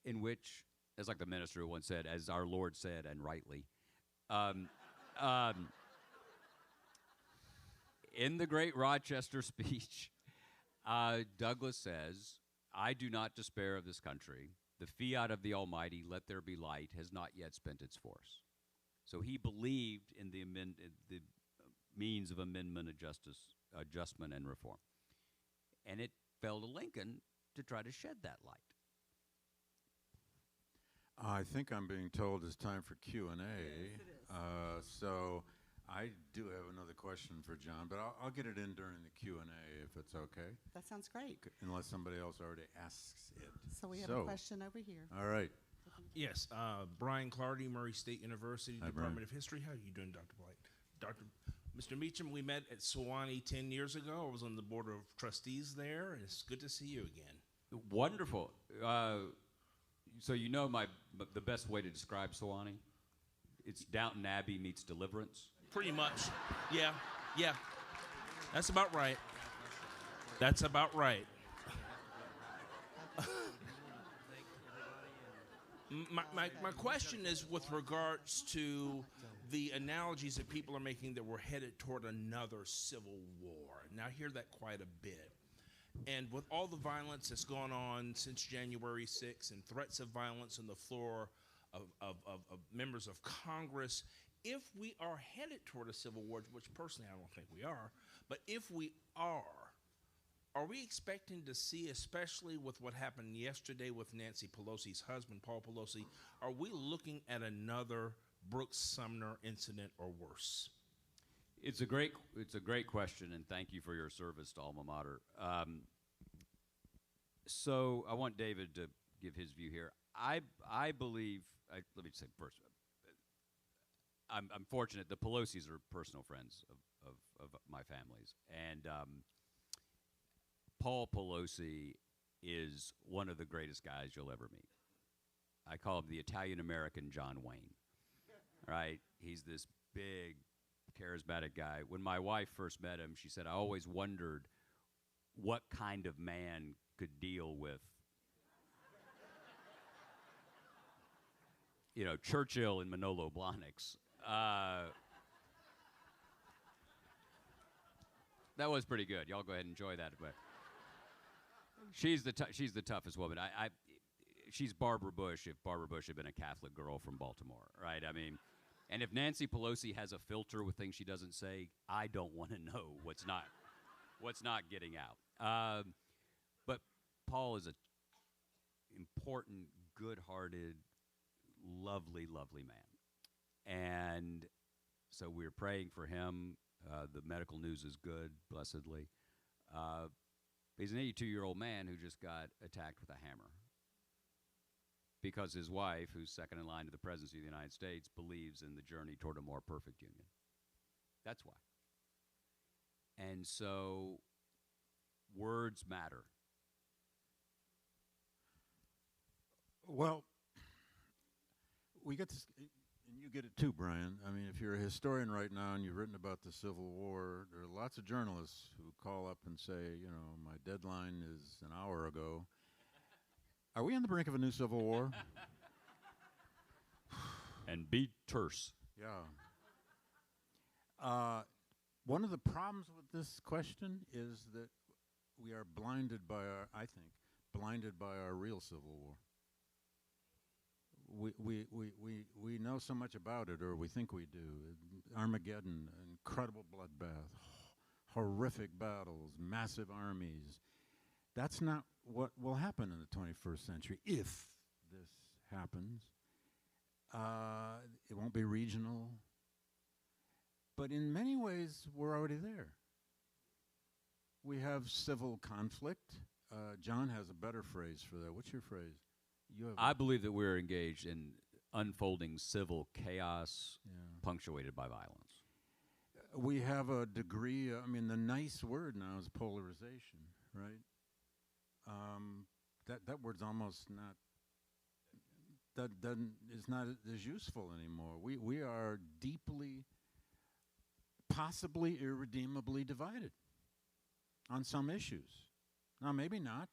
in which, as like the minister once said, as our Lord said, and rightly, in the great Rochester speech, Douglass says, I do not despair of this country. The fiat of the Almighty, let there be light, has not yet spent its force. So he believed in the means of amendment, adjustment, and reform. And it fell to Lincoln to try to shed that light. I think I'm being told it's time for Q&A. Yes, it is. So I do have another question for John, but I'll get it in during the Q&A if it's okay, That sounds great. unless somebody else already asks it. So we have a question over here. All right. Yes, Brian Clardy, Murray State University, Hi, Department Brian. of History. How are you doing, Dr. Blight? Mr. Meacham, we met at Sewanee 10 years ago. I was on the board of trustees there, and it's good to see you again. Wonderful. So you know the best way to describe Sewanee? It's Downton Abbey meets Deliverance. Pretty much. Yeah. That's about right. That's about right. My question is with regards to the analogies that people are making that we're headed toward another civil war. And I hear that quite a bit. And with all the violence that's gone on since January 6th and threats of violence on the floor of members of Congress, if we are headed toward a civil war, which personally I don't think we are, but if we are, Are we expecting to see, especially with what happened yesterday with Nancy Pelosi's husband, Paul Pelosi, are we looking at another Brooks Sumner incident or worse? It's a great question, and thank you for your service to alma mater. So I want David to give his view here. I believe. Let me say first. I'm fortunate. The Pelosi's are personal friends of my family's, and Paul Pelosi is one of the greatest guys you'll ever meet. I call him the Italian-American John Wayne, right? He's this big, charismatic guy. When my wife first met him, she said, I always wondered what kind of man could deal with, Churchill and Manolo Blahniks. That was pretty good. Y'all go ahead and enjoy that. But she's the toughest woman. She's Barbara Bush if Barbara Bush had been a Catholic girl from Baltimore, right? I mean, and if Nancy Pelosi has a filter with things she doesn't say, I don't want to know what's not getting out. But Paul is an important, good-hearted, lovely, lovely man. And so we're praying for him. The medical news is good, blessedly. He's an 82-year-old man who just got attacked with a hammer because his wife, who's second in line to the presidency of the United States, believes in the journey toward a more perfect union. That's why. And so words matter. Well, we get this, and you get it too, Brian. I mean, if you're a historian right now and you've written about the Civil War, there are lots of journalists who call up and say, my deadline is an hour ago. Are we on the brink of a new Civil War? And be terse. Yeah. One of the problems with this question is that we are blinded by our real Civil War. We know so much about it, or we think we do. Armageddon, incredible bloodbath, horrific battles, massive armies. That's not what will happen in the 21st century, if this happens. It won't be regional. But in many ways, we're already there. We have civil conflict. John has a better phrase for that. What's your phrase? I believe that we're engaged in unfolding civil chaos punctuated by violence. We have a degree, the nice word now is polarization, right? That word's almost not, is not as useful anymore. We are deeply, possibly irredeemably divided on some issues. Now, maybe not.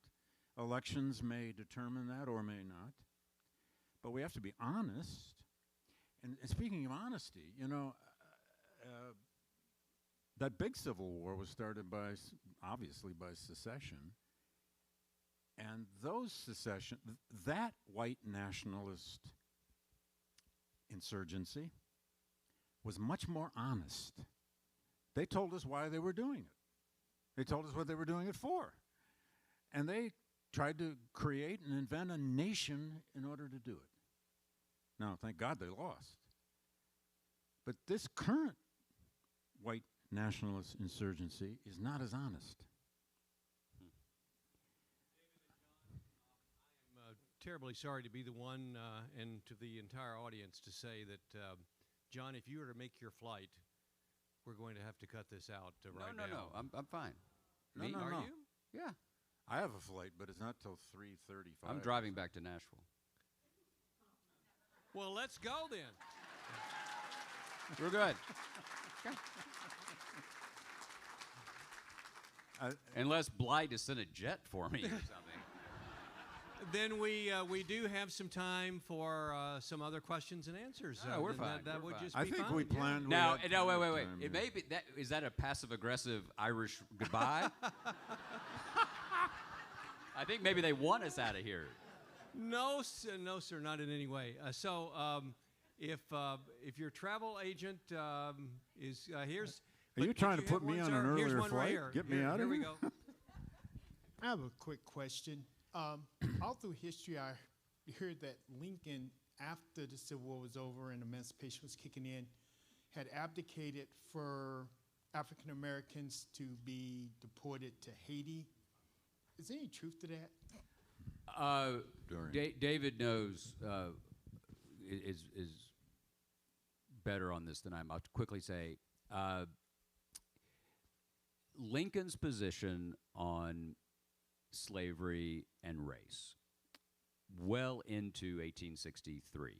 Elections may determine that or may not. But we have to be honest. And speaking of honesty, that big Civil War was started obviously by secession. And that white nationalist insurgency was much more honest. They told us why they were doing it. They told us what they were doing it for. And they tried to create and invent a nation in order to do it. Now, thank God they lost. But this current white nationalist insurgency is not as honest. I'm terribly sorry to be the one and to the entire audience to say that, John, if you were to make your flight, we're going to have to cut this out right now. No. I'm fine. No, Me? no, Are no. you? Yeah. I have a flight, but it's not till 3:35. I'm driving back to Nashville. Well, let's go then. We're good. Unless Blight has sent a jet for me or something. Then we do have some time for some other questions and answers. No, we're fine. That We're would fine. just I be think fine. we yeah. planned. Now, we had no, plenty wait. of time, It yeah. may be that. Is that a passive-aggressive Irish goodbye? I think maybe they want us out of here. No, sir, not in any way. If your travel agent is here's. Are you trying to you have put me one, on an sir. Here's earlier one right flight? here. Get me out of Here we here? go. I have a quick question. All through history, I heard that Lincoln, after the Civil War was over and emancipation was kicking in, had abdicated for African Americans to be deported to Haiti. Is there any truth to that? David knows is better on this than I am. I'll quickly say Lincoln's position on slavery and race well into 1863,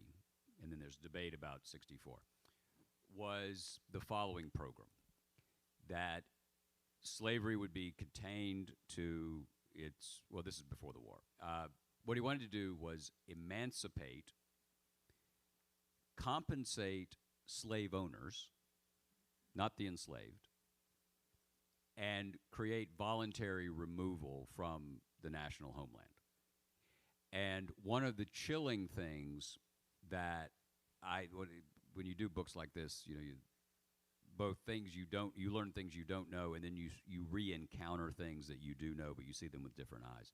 and then there's debate about 64, was the following program: that slavery would be contained to its, well, this is before the war. What he wanted to do was emancipate, compensate slave owners, not the enslaved, and create voluntary removal from the national homeland. And one of the chilling things that when you do books like this, you learn things you don't know, and then you re-encounter things that you do know, but you see them with different eyes.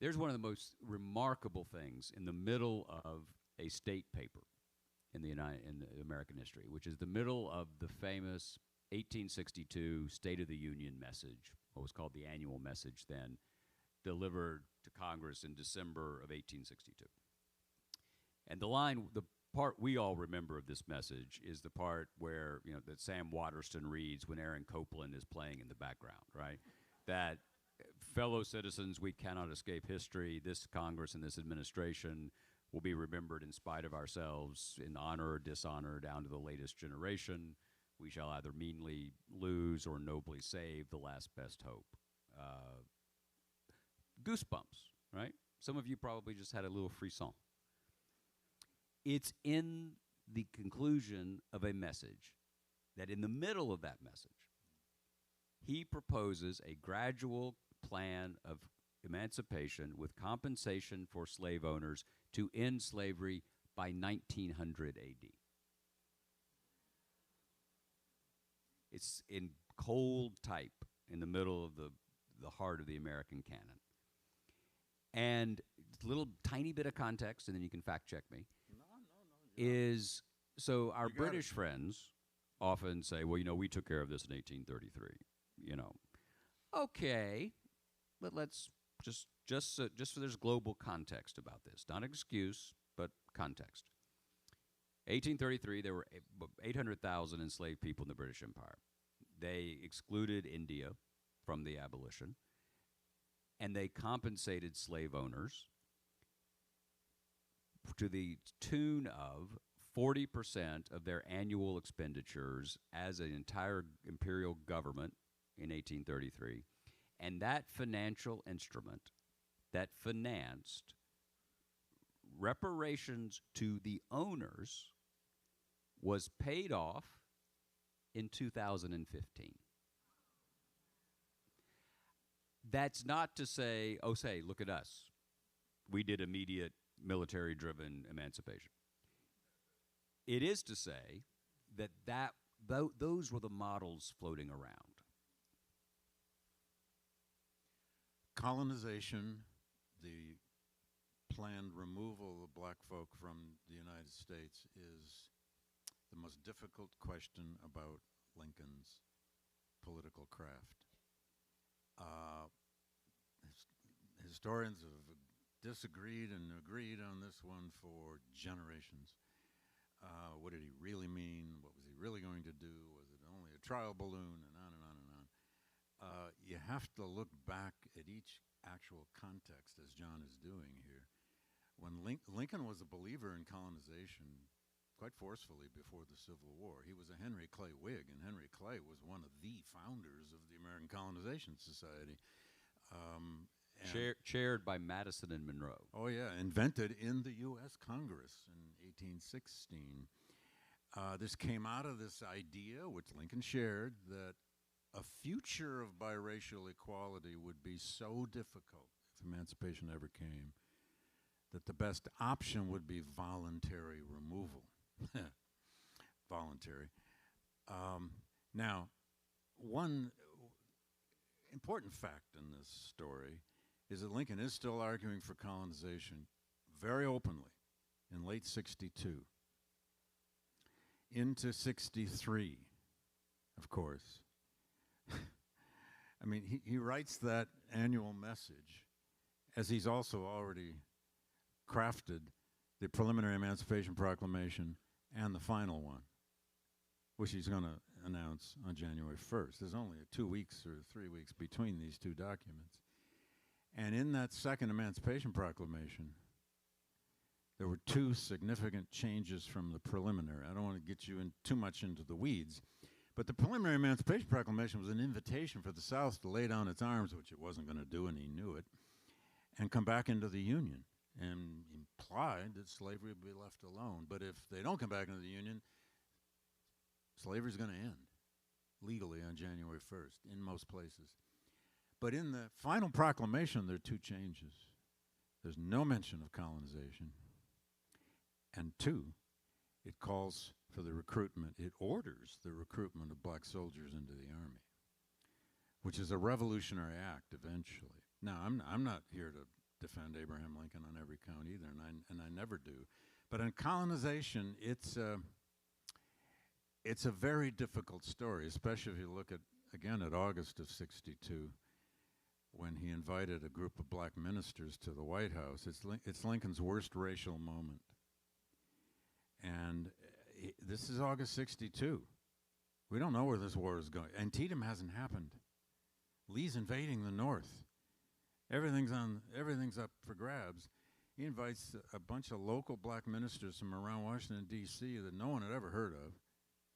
There's one of the most remarkable things in the middle of a state paper in the American history, which is the middle of the famous 1862 State of the Union message, what was called the annual message then, delivered to Congress in December of 1862. And the part we all remember of this message is the part where, that Sam Waterston reads when Aaron Copland is playing in the background, right? That fellow citizens, we cannot escape history. This Congress and this administration will be remembered in spite of ourselves, in honor or dishonor, down to the latest generation. We shall either meanly lose or nobly save the last best hope. Goosebumps, right? Some of you probably just had a little frisson. It's in the conclusion of a message that in the middle of that message, he proposes a gradual plan of emancipation with compensation for slave owners to end slavery by 1900 AD. It's in cold type in the middle of the heart of the American canon. And a little tiny bit of context, and then you can fact check me, is so our British friends often say, well, we took care of this in 1833, Okay, but let's just so there's global context about this. Not excuse, but context. 1833, there were 800,000 enslaved people in the British Empire. They excluded India from the abolition, and they compensated slave owners to the tune of 40% of their annual expenditures as an entire imperial government in 1833. And that financial instrument that financed reparations to the owners was paid off in 2015. That's not to say, look at us. We did immediate military-driven emancipation. It is to say that those were the models floating around. Colonization, the planned removal of black folk from the United States, is the most difficult question about Lincoln's political craft. Historians have disagreed and agreed on this one for generations. What did he really mean? What was he really going to do? Was it only a trial balloon? And on and on and on. You have to look back at each actual context, as John is doing here. When Lincoln was a believer in colonization quite forcefully before the Civil War. He was a Henry Clay Whig, and Henry Clay was one of the founders of the American Colonization Society. Chaired by Madison and Monroe. Oh, yeah, invented in the U.S. Congress in 1816. This came out of this idea, which Lincoln shared, that a future of biracial equality would be so difficult if emancipation ever came that the best option would be voluntary removal. Voluntary. Now, one important fact in this story is that Lincoln is still arguing for colonization very openly in late 62. Into 63, of course. I mean, he writes that annual message as he's also already crafted the preliminary Emancipation Proclamation and the final one, which he's going to announce on January 1st. There's only 2 weeks or 3 weeks between these two documents. And in that second Emancipation Proclamation, there were two significant changes from the preliminary. I don't want to get you in too much into the weeds, but the preliminary Emancipation Proclamation was an invitation for the South to lay down its arms, which it wasn't going to do, and he knew it, and come back into the Union, and implied that slavery would be left alone. But if they don't come back into the Union, slavery is going to end legally on January 1st in most places. But in the final proclamation, there are two changes. There's no mention of colonization. And two, it calls for the recruitment, it orders the recruitment of black soldiers into the army, which is a revolutionary act eventually. Now, I'm not here to defend Abraham Lincoln on every count either, and I never do. But in colonization, it's a very difficult story, especially if you look at, again, at August of 62, when he invited a group of black ministers to the White House. It's Lincoln's worst racial moment. And this is August 62. We don't know where this war is going. Antietam hasn't happened. Lee's invading the North. Everything's up for grabs. He invites a bunch of local black ministers from around Washington, D.C. that no one had ever heard of.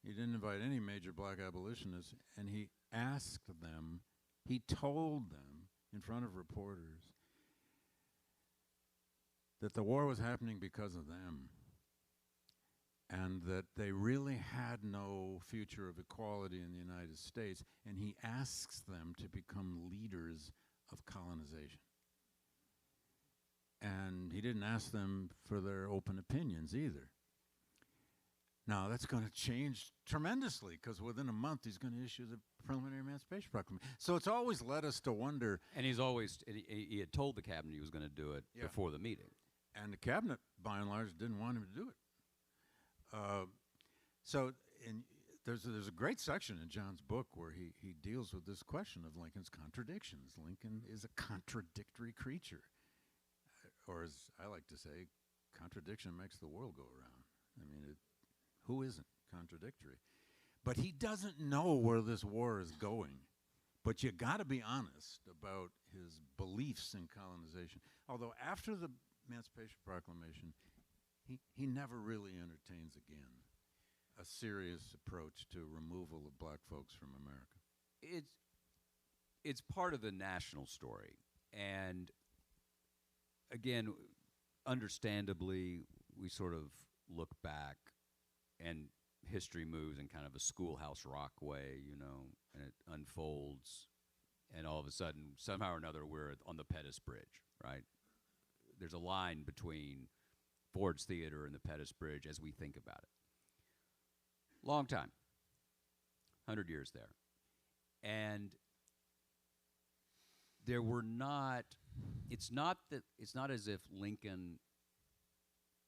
He didn't invite any major black abolitionists, and he asked them, he told them in front of reporters that the war was happening because of them, and that they really had no future of equality in the United States, and he asks them to become leaders of colonization. And he didn't ask them for their open opinions either. Now, that's going to change tremendously, because within a month he's going to issue the preliminary Emancipation Proclamation. So it's always led us to wonder. And he had told the cabinet he was going to do it before the meeting. And the cabinet, by and large, didn't want him to do it. There's a great section in Jon's book where he deals with this question of Lincoln's contradictions. Lincoln is a contradictory creature. Or as I like to say, contradiction makes the world go around. I mean, who isn't contradictory? But he doesn't know where this war is going. But you got to be honest about his beliefs in colonization. Although after the Emancipation Proclamation, he never really entertains again a serious approach to removal of black folks from America. It's part of the national story. And again, understandably, we sort of look back and history moves in kind of a Schoolhouse Rock way, and it unfolds, and all of a sudden, somehow or another, we're on the Pettus Bridge, right? There's a line between Ford's Theater and the Pettus Bridge as we think about it. Long time, 100 years there. And there were not, it's not as if Lincoln,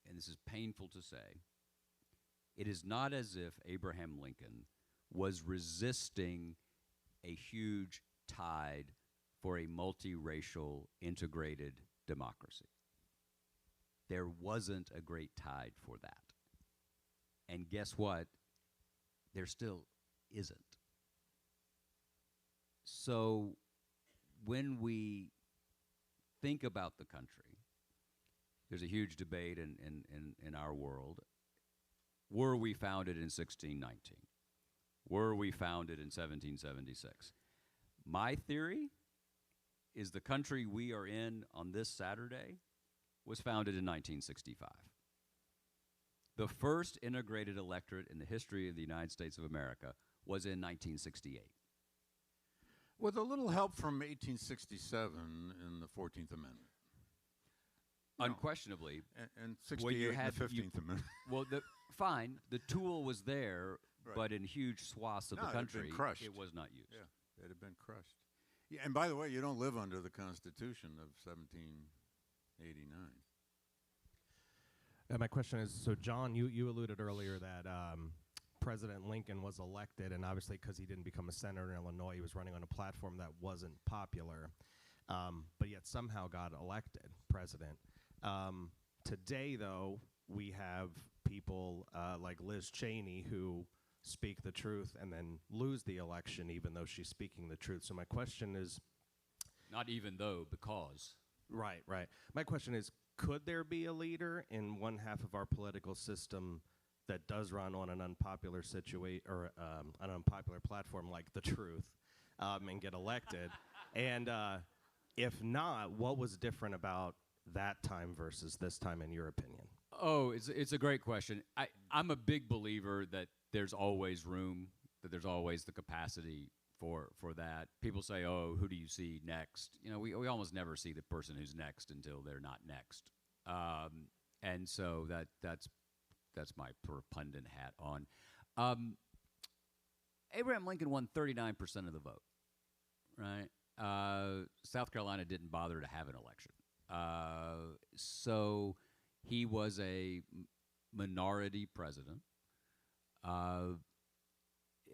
and this is painful to say, it is not as if Abraham Lincoln was resisting a huge tide for a multiracial, integrated democracy. There wasn't a great tide for that. And guess what? There still isn't. So when we think about the country, there's a huge debate in our world. Were we founded in 1619? Were we founded in 1776? My theory is the country we are in on this Saturday was founded in 1965. The first integrated electorate in the history of the United States of America was in 1968. With a little help from 1867 in the 14th Amendment. Unquestionably. And 68 in the 15th Amendment. Well, fine, the tool was there, Right. but in huge swaths of the No, it had been country, crushed. it was not used. Yeah, it had been crushed. Yeah, and by the way, you don't live under the Constitution of 1789. My question is, so John, you alluded earlier that President Lincoln was elected, and obviously because he didn't become a senator in Illinois, he was running on a platform that wasn't popular, but yet somehow got elected president. Today, though, we have people like Liz Cheney who speak the truth and then lose the election even though she's speaking the truth. So my question is... Not even though, because. Right. My question is, could there be a leader in one half of our political system that does run on an unpopular or an unpopular platform like the truth and get elected? And if not, what was different about that time versus this time, in your opinion? Oh, it's a great question. I'm a big believer that there's always room, that there's always the capacity for that. People say, oh, who do you see next? You know, we almost never see the person who's next until they're not next. And so that's my sort of pundit hat on. Abraham Lincoln won 39% of the vote, right? South Carolina didn't bother to have an election. So he was a minority president.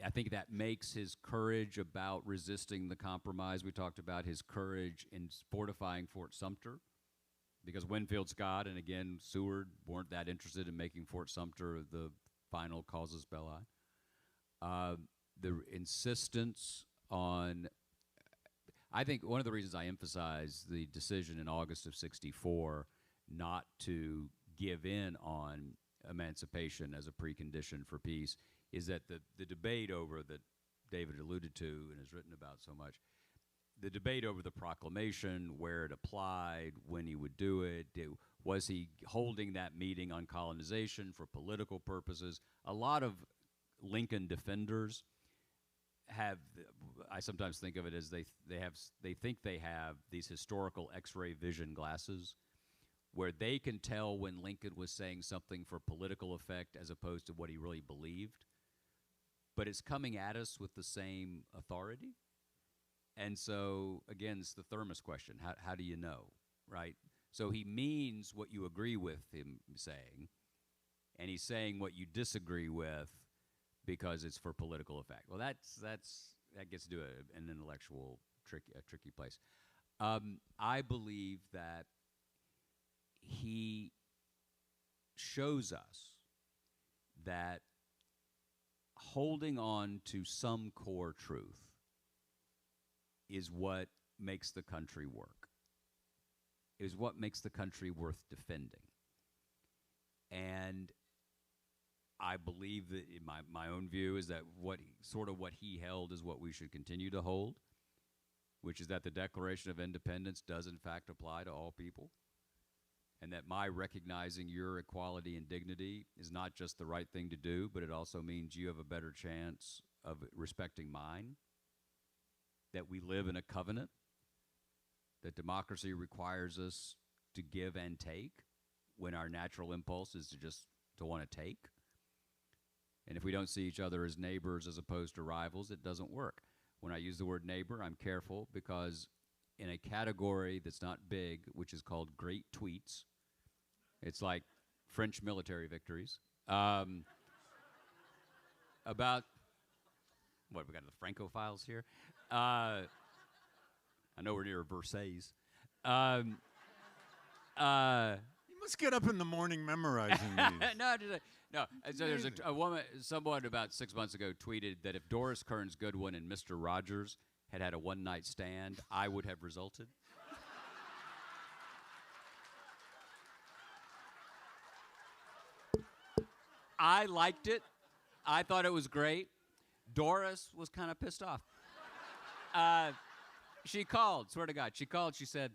I think that makes his courage about resisting the compromise. We talked about his courage in fortifying Fort Sumter, because Winfield Scott and, again, Seward weren't that interested in making Fort Sumter the final casus belli. The insistence on... I think one of the reasons I emphasize the decision in August of '64 not to give in on emancipation as a precondition for peace is that the debate over, that David alluded to and has written about so much, the debate over the proclamation, where it applied, when he would do it, was he holding that meeting on colonization for political purposes? A lot of Lincoln defenders have, I sometimes think of it as they think they have these historical X-ray vision glasses where they can tell when Lincoln was saying something for political effect as opposed to what he really believed. But it's coming at us with the same authority. And so, again, it's the thermos question. How do you know, right? So he means what you agree with him saying, and he's saying what you disagree with because it's for political effect. Well, that gets to an intellectual tricky place. I believe that he shows us that holding on to some core truth is what makes the country work, is what makes the country worth defending. And I believe that my own view is that what he held is what we should continue to hold, which is that the Declaration of Independence does in fact apply to all people, and that my recognizing your equality and dignity is not just the right thing to do, but it also means you have a better chance of respecting mine, that we live in a covenant, that democracy requires us to give and take when our natural impulse is to want to take. And if we don't see each other as neighbors as opposed to rivals, it doesn't work. When I use the word neighbor, I'm careful, because in a category that's not big, which is called great tweets, it's like French military victories, about, what, we got the Francophiles here? I know we're near Versailles. You must get up in the morning memorizing these. No. So there's a woman, someone about 6 months ago tweeted that if Doris Kearns Goodwin and Mr. Rogers had a one-night stand, I would have resulted. I liked it. I thought it was great. Doris was kind of pissed off. She called, swear to God, she said,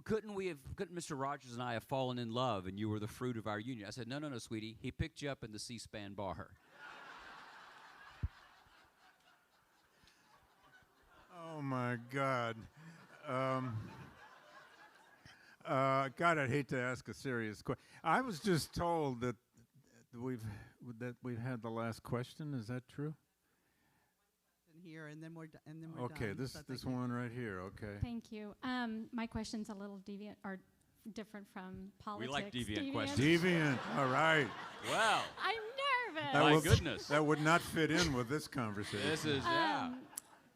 couldn't Mr. Rogers and I have fallen in love and you were the fruit of our union? I said, no, sweetie. He picked you up in the C-SPAN bar. Oh, my God. God, I'd hate to ask a serious question. I was just told that we've had the last question. Is that true? here, and then we're done. Okay, this So this thank you. one right here. Okay. Thank you. My question's a little deviant or different from politics. We like deviant questions. Deviant. All right. Well, I'm nervous. That my would- goodness. That would not fit in with this conversation. This is, yeah.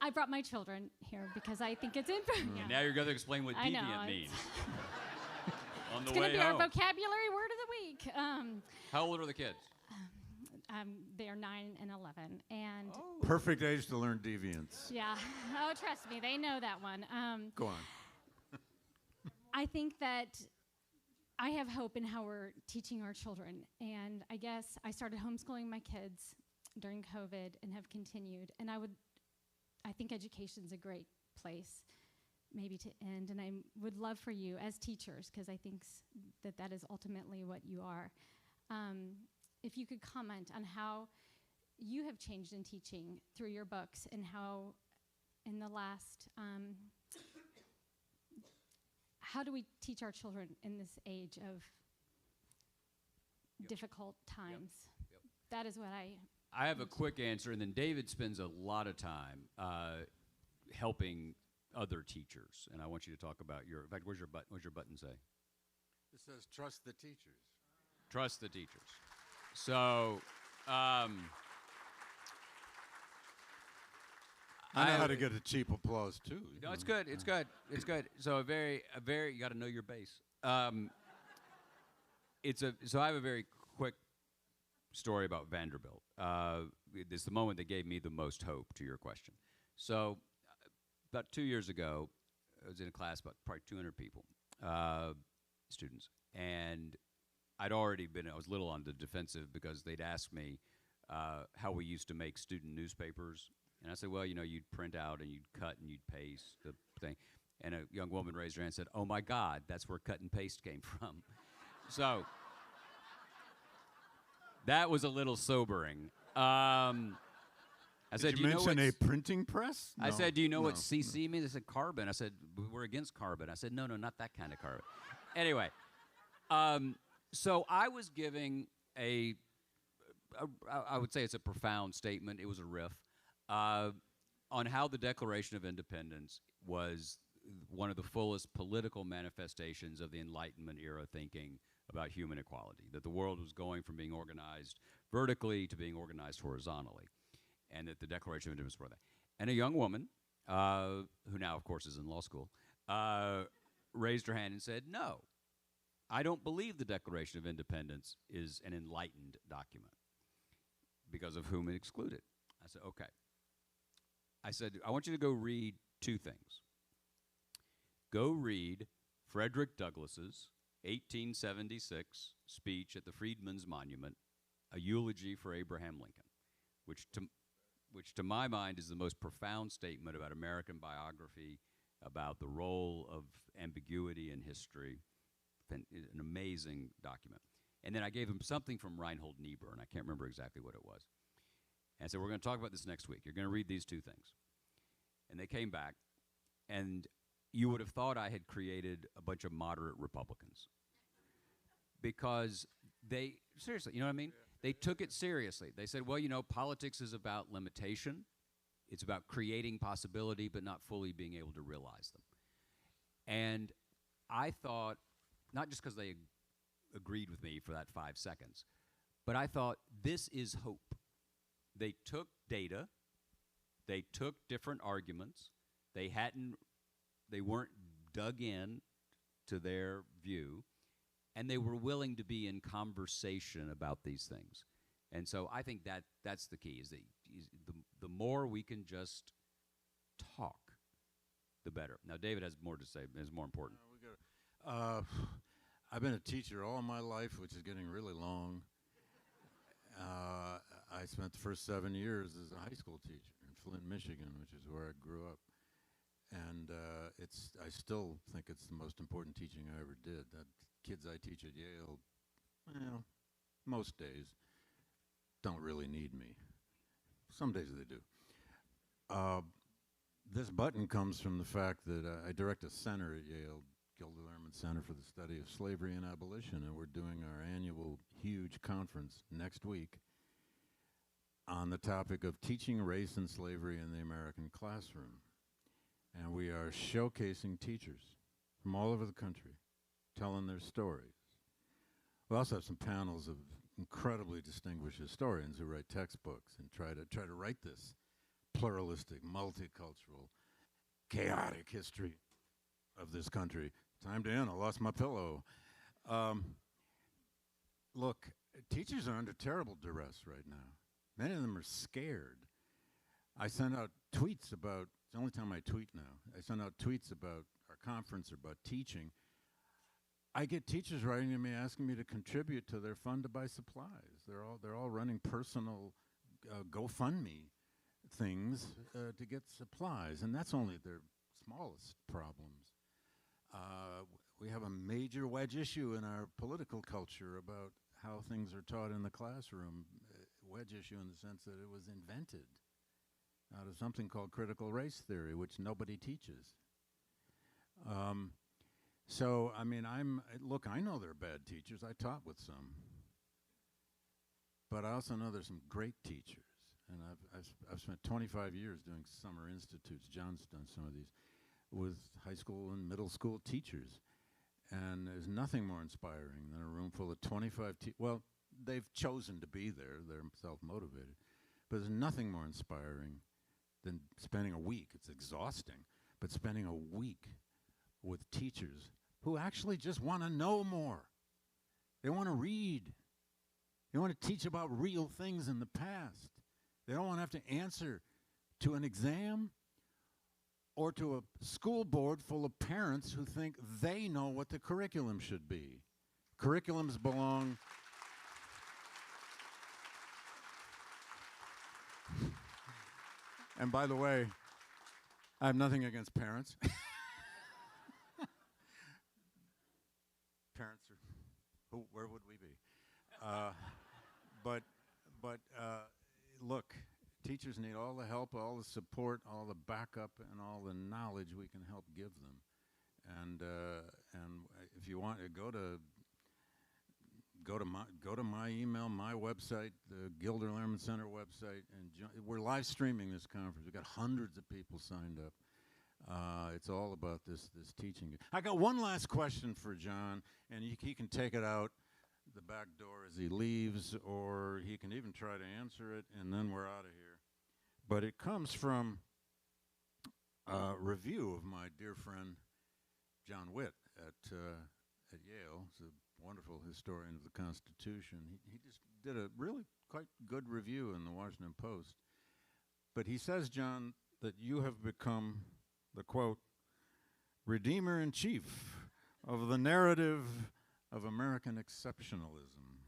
I brought my children here because I think it's important. And now you're going to explain what I know, deviant it's- means. On the It's going way to be our home. vocabulary word of the week. How old are the kids? They are 9 and 11. And Perfect age to learn deviance. yeah, oh, trust me, they know that one. Go on. I think that I have hope in how we're teaching our children. And I guess I started homeschooling my kids during COVID and have continued. And I think education's a great place maybe to end. And I would love for you as teachers, because I think that is ultimately what you are, if you could comment on how you have changed in teaching through your books and how in the last, how do we teach our children in this age of difficult times? Yep. That is what I have a quick answer, and then David spends a lot of time helping other teachers, and I want you to talk about your. In fact, where's your button? What's your button say? It says trust the teachers. Trust the teachers. So, I know how to get a cheap applause too. No, it's good. It's good. It's good. So a very. You got to know your base. So I have a very quick story about Vanderbilt. It's the moment that gave me the most hope to your question. So about 2 years ago, I was in a class about probably 200 people, students, and I was a little on the defensive because they'd asked me how we used to make student newspapers. And I said, well, you'd print out and you'd cut and you'd paste the thing. And a young woman raised her hand and said, oh, my God, that's where cut and paste came from. So that was a little sobering. I said, Did you mention a what's- printing press? I No, said, do you know what no, CC means? They said, carbon. I said, we're against carbon. I said, no, not that kind of carbon. Anyway, so I was giving I would say it's a profound statement. It was a riff on how the Declaration of Independence was one of the fullest political manifestations of the Enlightenment era thinking about human equality, that the world was going from being organized vertically to being organized horizontally, and that the Declaration of Independence was for that. And a young woman, who now, of course, is in law school, raised her hand and said, no, I don't believe the Declaration of Independence is an enlightened document because of whom it excluded. I said, okay. I said, I want you to go read two things. Go read Frederick Douglass's 1876 speech at the Freedmen's Monument, a eulogy for Abraham Lincoln, which to my mind is the most profound statement about American biography, about the role of ambiguity in history. An amazing document. And then I gave him something from Reinhold Niebuhr, and I can't remember exactly what it was. And I said, we're going to talk about this next week. You're going to read these two things. And they came back, and you would have thought I had created a bunch of moderate Republicans. Because seriously, you know what I mean? They took it seriously. They said, well, politics is about limitation. It's about creating possibility, but not fully being able to realize them. And I thought, not just because they agreed with me for that 5 seconds, but I thought, this is hope. They took data, they took different arguments, they weren't dug in to their view, and they were willing to be in conversation about these things. And so I think that's the key, is that the more we can just talk, the better. Now, David has more to say, is more important. I've been a teacher all my life, which is getting really long. I spent the first 7 years as a high school teacher in Flint, Michigan, which is where I grew up. And I still think it's the most important teaching I ever did. That kids I teach at Yale, well, most days don't really need me. Some days they do. This button comes from the fact that I direct a center at Yale, Gilder Lehrman Center for the Study of Slavery and Abolition, and we're doing our annual huge conference next week. on the topic of teaching race and slavery in the American classroom. And we are showcasing teachers from all over the country telling their stories. We also have some panels of incredibly distinguished historians who write textbooks and try to write this pluralistic, multicultural, chaotic history of this country. Time to end. I lost my pillow. Look, teachers are under terrible duress right now. Many of them are scared. I send out tweets about, it's the only time I tweet now. I send out tweets about our conference or about teaching. I get teachers writing to me asking me to contribute to their fund to buy supplies. They're all running personal GoFundMe things to get supplies, and that's only their smallest problems. We have a major wedge issue in our political culture about how things are taught in the classroom. Wedge issue in the sense that it was invented out of something called critical race theory, which nobody teaches. So, I mean, look, I know they're bad teachers. I taught with some. But I also know there's some great teachers. And I've spent 25 years doing summer institutes. John's done some of these with high school and middle school teachers. And there's nothing more inspiring than a room full of 25 well, they've chosen to be there. They're self-motivated. But there's nothing more inspiring than spending a week. It's exhausting. But spending a week with teachers who actually just want to know more. They want to read. They want to teach about real things in the past. They don't want to have to answer to an exam or to a school board full of parents who think they know what the curriculum should be. Curriculums belong... And by the way, I have nothing against parents. Parents are, where would we be? But look, teachers need all the help, all the support, all the backup, and all the knowledge we can help give them. And if you want to go to my email, my website, the Gilder Lehrman Center website, and we're live streaming this conference. We've got hundreds of people signed up. It's all about this teaching. I got one last question for Jon, and he can take it out the back door as he leaves, or he can even try to answer it, and then we're out of here. But it comes from a review of my dear friend John Witt at Yale. He's a wonderful historian of the Constitution. He just did a really quite good review in the Washington Post. But he says, Jon, that you have become the, quote, redeemer-in-chief of the narrative of American exceptionalism.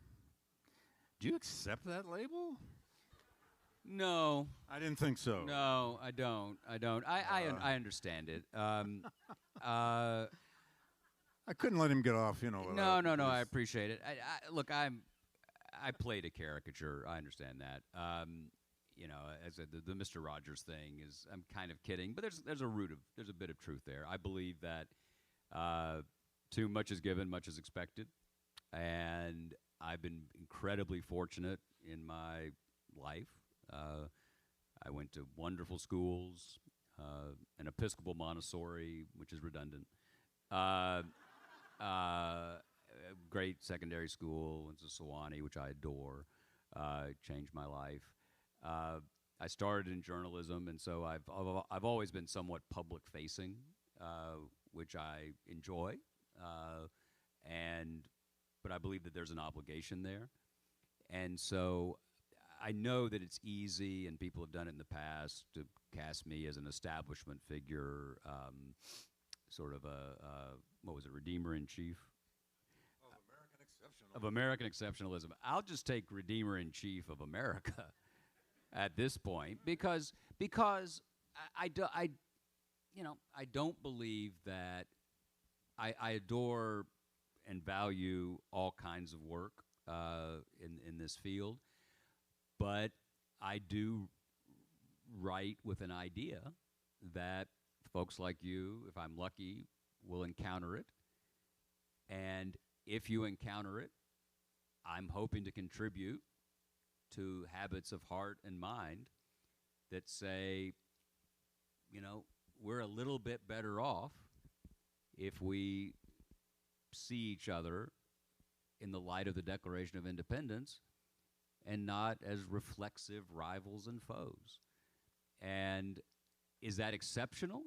Do you accept that label? No. I didn't think so. No, I don't. I understand it. I couldn't let him get off, you know. No. I appreciate it. Look, I played a caricature. I understand that. As the Mr. Rogers thing is, I'm kind of kidding, but there's a bit of truth there. I believe that too much is given, much is expected, and I've been incredibly fortunate in my life. I went to wonderful schools, an Episcopal Montessori, which is redundant. Great secondary school, went to Sewanee, which I adore. Changed my life. I started in journalism, and so I've always been somewhat public facing, which I enjoy. But I believe that there's an obligation there, and so I know that it's easy, and people have done it in the past, to cast me as an establishment figure, sort of a redeemer-in-chief? Of American exceptionalism. I'll just take redeemer-in-chief of America at this point, because I don't believe that I adore and value all kinds of work in this field, but I do write with an idea that folks like you, if I'm lucky, will encounter it. And if you encounter it, I'm hoping to contribute to habits of heart and mind that say, we're a little bit better off if we see each other in the light of the Declaration of Independence and not as reflexive rivals and foes. And is that exceptional?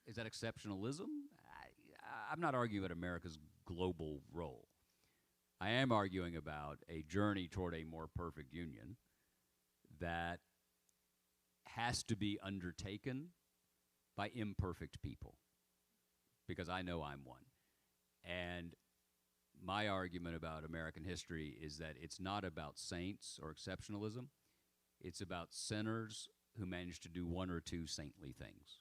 Is that exceptionalism? I'm not arguing about America's global role. I am arguing about a journey toward a more perfect union that has to be undertaken by imperfect people, because I know I'm one. And my argument about American history is that it's not about saints or exceptionalism. It's about sinners who manage to do one or two saintly things.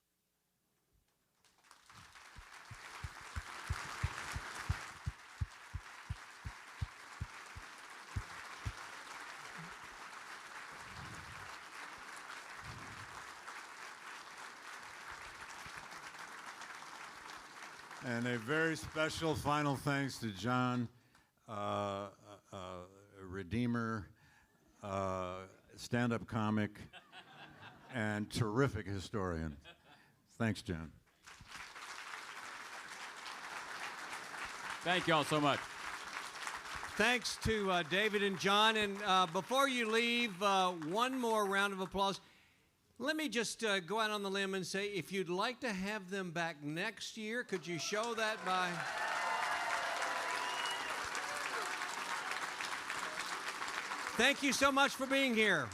And a very special final thanks to Jon, redeemer, stand-up comic, and terrific historian. Thanks, Jon. Thank you all so much. Thanks to David and Jon. And before you leave, one more round of applause. Let me just go out on the limb and say, if you'd like to have them back next year, could you show that by... Thank you so much for being here.